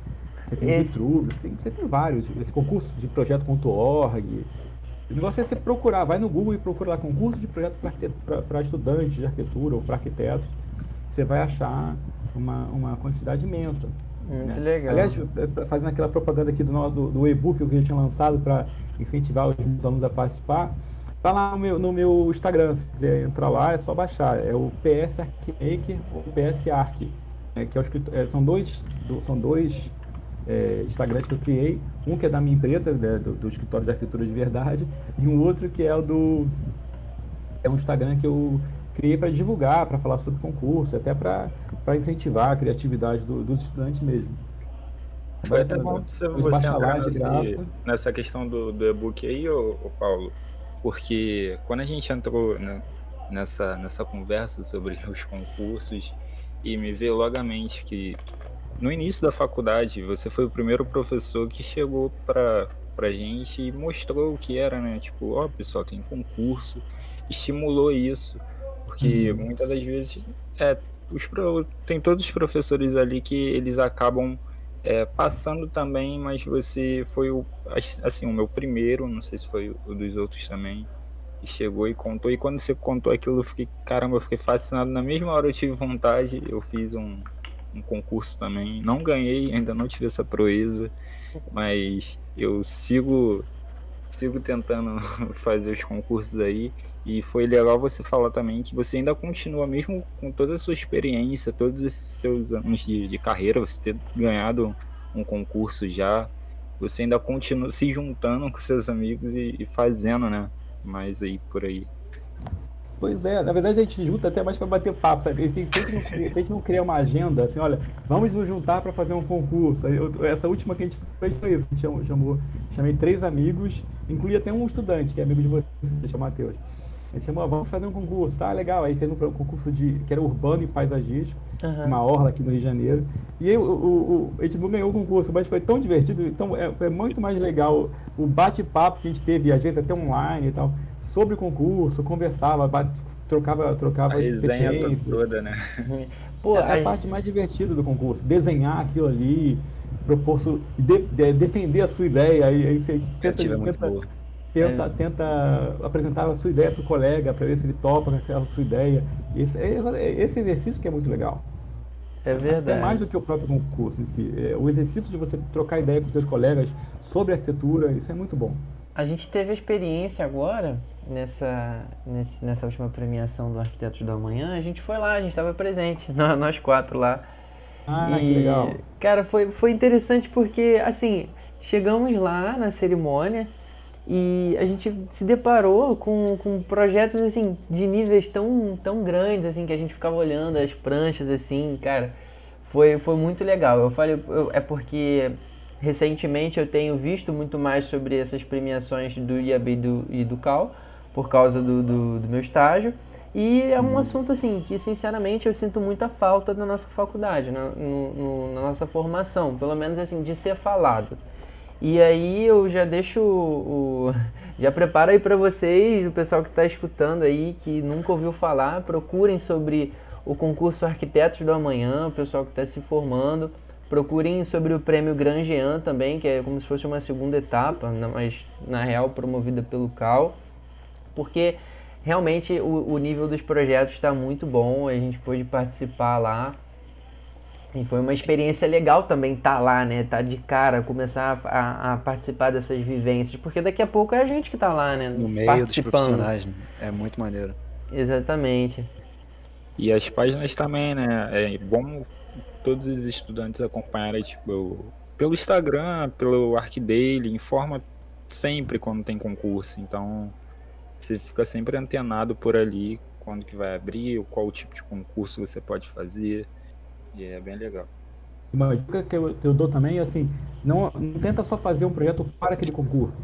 Você tem Vitruvius, você tem vários. Esse concurso de projeto.org. O negócio é você procurar, vai no Google e procura lá concurso de projeto para estudantes de arquitetura ou para arquitetos. Você vai achar uma quantidade imensa. Muito legal. Aliás, fazendo aquela propaganda aqui do e-book que eu tinha lançado para incentivar os meus alunos a participar, tá lá no meu Instagram. Se quiser entrar lá, é só baixar. É o PS Archmaker ou PS Arc. Que são dois Instagrams que eu criei. Um que é da minha empresa, do escritório de arquitetura de verdade, e um outro que é um Instagram que eu criei para divulgar, para falar sobre concurso, até para incentivar a criatividade dos estudantes mesmo. Foi até bom você entrar nessa questão do e-book aí, ô Paulo, porque quando a gente entrou, né, nessa conversa sobre os concursos, e me veio logo à mente que no início da faculdade você foi o primeiro professor que chegou para pra gente e mostrou o que era, né? Tipo, ó, pessoal, tem concurso, estimulou isso, porque muitas das vezes tem todos os professores ali que eles acabam passando também, mas você foi assim, o meu primeiro, não sei se foi o dos outros também, e chegou e contou, e quando você contou aquilo, eu fiquei, caramba, eu fiquei fascinado. Na mesma hora eu tive vontade, eu fiz um concurso também, não ganhei, ainda não tive essa proeza, mas eu sigo tentando fazer os concursos aí. E foi legal você falar também que você ainda continua, mesmo com toda a sua experiência, todos esses seus anos de carreira, você ter ganhado um concurso já, você ainda continua se juntando com seus amigos e fazendo, né? Mais aí por aí. Pois é, na verdade a gente se junta até mais para bater papo, sabe? Se a gente não criar uma agenda, assim, olha, vamos nos juntar para fazer um concurso. Essa última que a gente fez foi isso, a gente chamei 3 amigos, incluí até um estudante, que é amigo de você, se chama Matheus. A gente chamou, vamos fazer um concurso, tá legal. Aí fez um concurso que era urbano e paisagístico, uma orla aqui no Rio de Janeiro. E aí, a gente não ganhou o concurso, mas foi tão divertido, então foi muito mais legal o bate-papo que a gente teve, às vezes até online e tal, sobre o concurso, conversava, trocava A as resenha experiências. toda, né? Pô, É a parte mais divertida do concurso, desenhar aquilo ali, defender a sua ideia, aí você Criativa é muito boa. tenta apresentar a sua ideia para o colega, para ver se ele topa com aquela sua ideia. Esse exercício que é muito legal. é Até mais verdade. do que o próprio concurso em si. O exercício de você trocar ideia com seus colegas sobre arquitetura, isso é muito bom. A gente teve a experiência agora, nessa última premiação do Arquitetos do Amanhã, a gente foi lá, a gente estava presente, nós 4 lá. Ah, que legal. Cara, foi interessante porque, assim, chegamos lá na cerimônia e a gente se deparou com projetos, assim, de níveis tão grandes, assim, que a gente ficava olhando as pranchas, assim, cara, foi muito legal. Eu falei, é porque recentemente eu tenho visto muito mais sobre essas premiações do IAB e do CAL, por causa do meu estágio. E é um assunto assim que sinceramente eu sinto muita falta na nossa faculdade, na nossa formação, pelo menos assim, de ser falado. E aí eu já deixo já preparo aí para vocês, o pessoal que está escutando aí, que nunca ouviu falar, procurem sobre o concurso Arquitetos do Amanhã, o pessoal que está se formando. Procurem sobre o prêmio Grand Jean também, que é como se fosse uma segunda etapa, mas na real promovida pelo CAL, porque realmente o nível dos projetos está muito bom, a gente pôde participar lá e foi uma experiência legal também estar lá, né? Estar de cara, começar a participar dessas vivências, porque daqui a pouco é a gente que está lá, né? No meio dos Participando. profissionais, né? É muito maneiro. Exatamente. E as páginas também, né? É bom todos os estudantes acompanharem, tipo, pelo Instagram, pelo ArcDaily, informa sempre quando tem concurso. Então, você fica sempre antenado por ali, quando que vai abrir, qual tipo de concurso você pode fazer. E é bem legal. Uma dica que eu dou também é assim, não tenta só fazer um projeto para aquele concurso.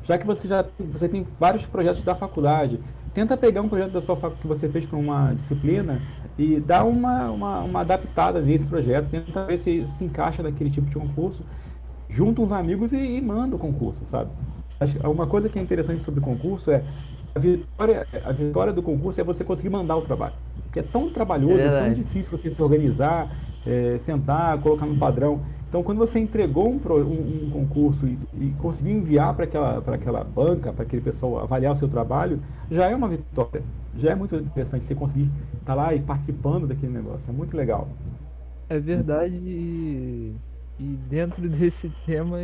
Já que você tem vários projetos da faculdade, tenta pegar um projeto da sua que você fez para uma disciplina e dar uma adaptada nesse projeto, tenta ver se encaixa naquele tipo de concurso, junta uns amigos e manda o concurso, sabe? Uma coisa que é interessante sobre o concurso é a vitória do concurso é você conseguir mandar o trabalho. Porque é tão trabalhoso, é tão difícil você se organizar, sentar, colocar no padrão. Então, quando você entregou um concurso e conseguiu enviar para aquela banca, para aquele pessoal avaliar o seu trabalho, já é uma vitória. Já é muito interessante você conseguir estar lá e participando daquele negócio. É muito legal. É verdade, e dentro desse tema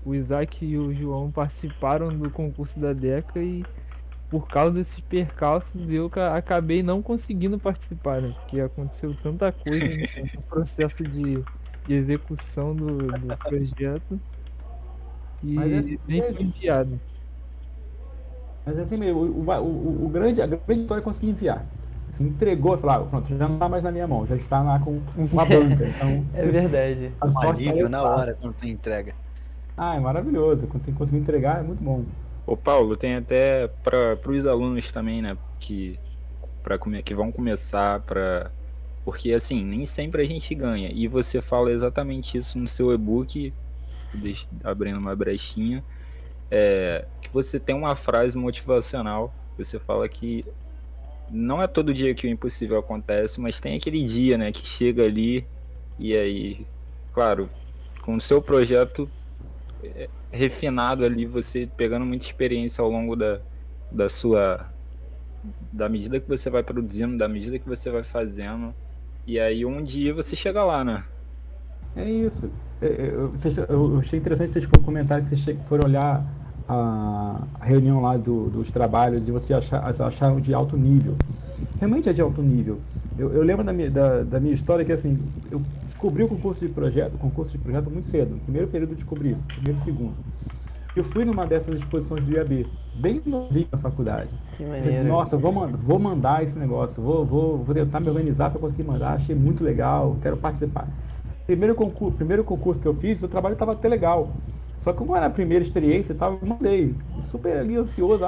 o Isaac e o João participaram do concurso da DECA e por causa desses percalços eu acabei não conseguindo participar, né? Porque aconteceu tanta coisa no processo de execução do projeto e nem foi enviado. Mas assim mesmo, a grande vitória é conseguir enviar. Assim, entregou e falou, pronto, já não está mais na minha mão, já está lá com uma banca. Então, é verdade. A sorte tá aí, na hora quando tu entrega. é maravilhoso. Conseguir entregar é muito bom. Ô Paulo, tem até para os alunos também, né, que vão começar, porque assim, nem sempre a gente ganha, e você fala exatamente isso no seu e-book, abrindo uma brechinha, que você tem uma frase motivacional, você fala que não é todo dia que o impossível acontece, mas tem aquele dia, né, que chega ali e aí, claro, com o seu projeto refinado ali, você pegando muita experiência ao longo da medida que você vai produzindo, da medida que você vai fazendo, e aí um dia você chega lá, né? É isso. Eu achei interessante vocês comentarem que vocês foram olhar a reunião lá dos trabalhos e vocês acharam de alto nível. Realmente é de alto nível. Eu lembro da minha história que assim, eu descobri o concurso de projeto muito cedo. No primeiro período eu descobri isso, primeiro e segundo. Eu fui numa dessas exposições do IAB, bem novinho na faculdade. Que Eu falei maneiro. assim, nossa, eu vou mandar esse negócio, vou tentar me organizar para conseguir mandar, achei muito legal, quero participar. Primeiro concurso que eu fiz, o trabalho estava até legal. Só que como era a primeira experiência e tal, eu mandei. Super ali ansioso,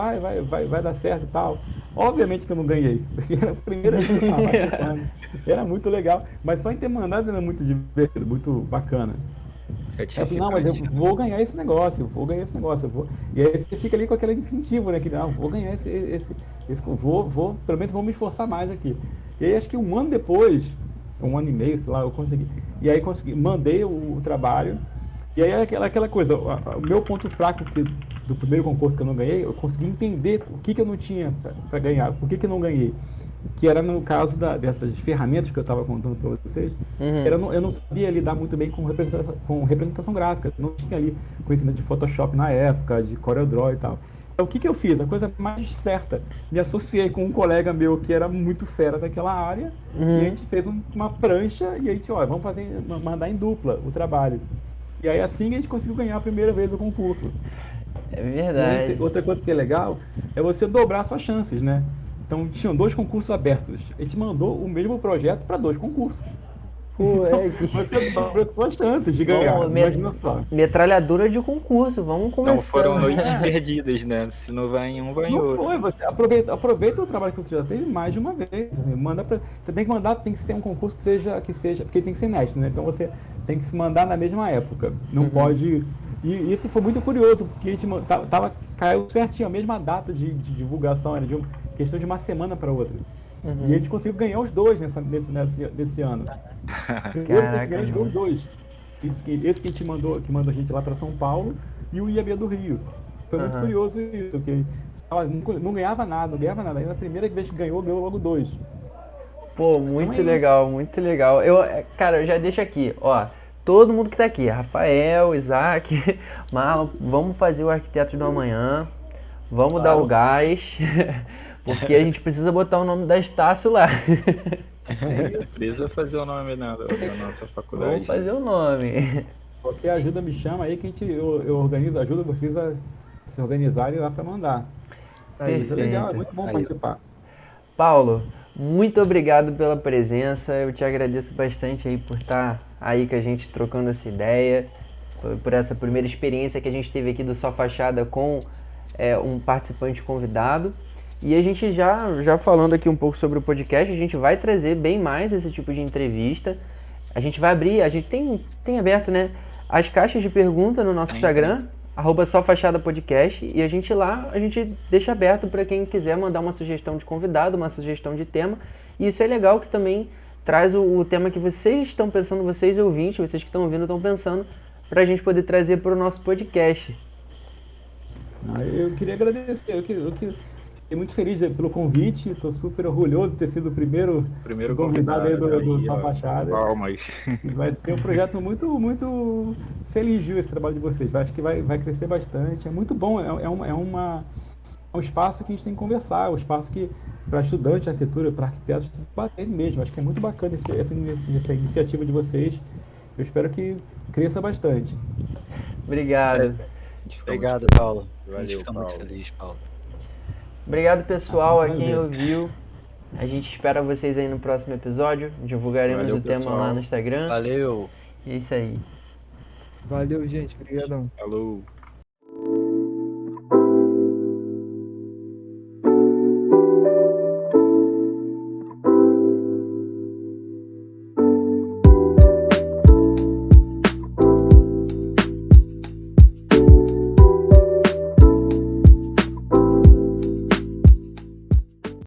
vai dar certo e tal. Obviamente que eu não ganhei, porque era a primeira vez que eu tava participando. Era muito legal, mas só em ter mandado era muito divertido, muito bacana. Eu falei, não, mas eu vou ganhar esse negócio, E aí você fica ali com aquele incentivo, né? Que não, vou ganhar pelo menos vou me esforçar mais aqui. E aí acho que um ano depois, um ano e meio, sei lá, eu consegui. E aí mandei o trabalho. E aí aquela coisa, o meu ponto fraco do primeiro concurso que eu não ganhei, eu consegui entender o que eu não tinha para ganhar, por que eu não ganhei. Que era no caso dessas ferramentas que eu estava contando para vocês, eu não sabia lidar muito bem com representação gráfica, não tinha ali conhecimento de Photoshop na época, de CorelDRAW e tal. Então, o que eu fiz? A coisa mais certa, me associei com um colega meu que era muito fera daquela área, e a gente fez uma prancha, e a gente, ó, vamos mandar em dupla o trabalho. E aí assim a gente conseguiu ganhar a primeira vez o concurso. É verdade. E outra coisa que é legal é você dobrar suas chances, né? Então tinham 2 concursos abertos. A gente mandou o mesmo projeto para 2 concursos. Pô, Então, você dobra suas chances de ganhar. Imagina só. Metralhadora de concurso, vamos começar. Não foram noites perdidas, né? Se não vai em um, vai em Não outro. foi, você aproveita o trabalho que você já teve mais de uma vez. Assim, você tem que mandar, tem que ser um concurso que seja, porque tem que ser inédito, né? Então você tem que se mandar na mesma época. Não pode. E isso foi muito curioso, porque a gente caiu certinho a mesma data de divulgação, era questão de uma semana para outra. E a gente conseguiu ganhar os 2 nesse ano. Primeiro a gente ganhou os 2. Esse que a gente mandou a gente lá para São Paulo e o IAB do Rio. Foi muito curioso isso, porque não ganhava nada. Aí na primeira vez que ganhou logo 2. Pô, muito legal, muito legal. Cara, eu já deixo aqui, ó. Todo mundo que tá aqui, Rafael, Isaac, Marlon, vamos fazer o Arquitetos do Amanhã. Vamos dar o gás. Porque a gente precisa botar o nome da Estácio lá. Precisa fazer o nome da nossa faculdade. Vamos fazer o nome. Qualquer ajuda me chama aí que eu organizo, ajuda vocês a se organizarem lá para mandar. Isso é legal, é muito bom participar. Paulo, muito obrigado pela presença. Eu te agradeço bastante aí por estar aí com a gente trocando essa ideia, por essa primeira experiência que a gente teve aqui do Só Fachada com um participante convidado. E a gente já falando aqui um pouco sobre o podcast, a gente vai trazer bem mais esse tipo de entrevista. A gente vai abrir, a gente tem aberto, né, as caixas de pergunta no nosso Instagram, @sofachadapodcast, e a gente deixa aberto para quem quiser mandar uma sugestão de convidado, uma sugestão de tema. E isso é legal que também traz o tema que vocês estão pensando, vocês ouvintes, vocês que estão ouvindo estão pensando, para a gente poder trazer para o nosso podcast. Eu queria agradecer, eu fiquei muito feliz pelo convite, estou super orgulhoso de ter sido o primeiro convidado aí do Só Fachada. Palmas. Vai ser um projeto muito, muito feliz, viu, esse trabalho de vocês. Acho que vai crescer bastante, é muito bom, é um espaço que a gente tem que conversar, é um espaço que, para estudante de arquitetura, para arquitetos, bater mesmo. Acho que é muito bacana essa iniciativa de vocês. Eu espero que cresça bastante. Obrigado. Obrigado, Paulo. Valeu, a gente fica Paulo. muito feliz, Paulo. Obrigado, pessoal, a quem ouviu. A gente espera vocês aí no próximo episódio. Divulgaremos Valeu, o tema pessoal. lá no Instagram. Valeu! E é isso aí. Valeu, gente. Obrigadão. Falou.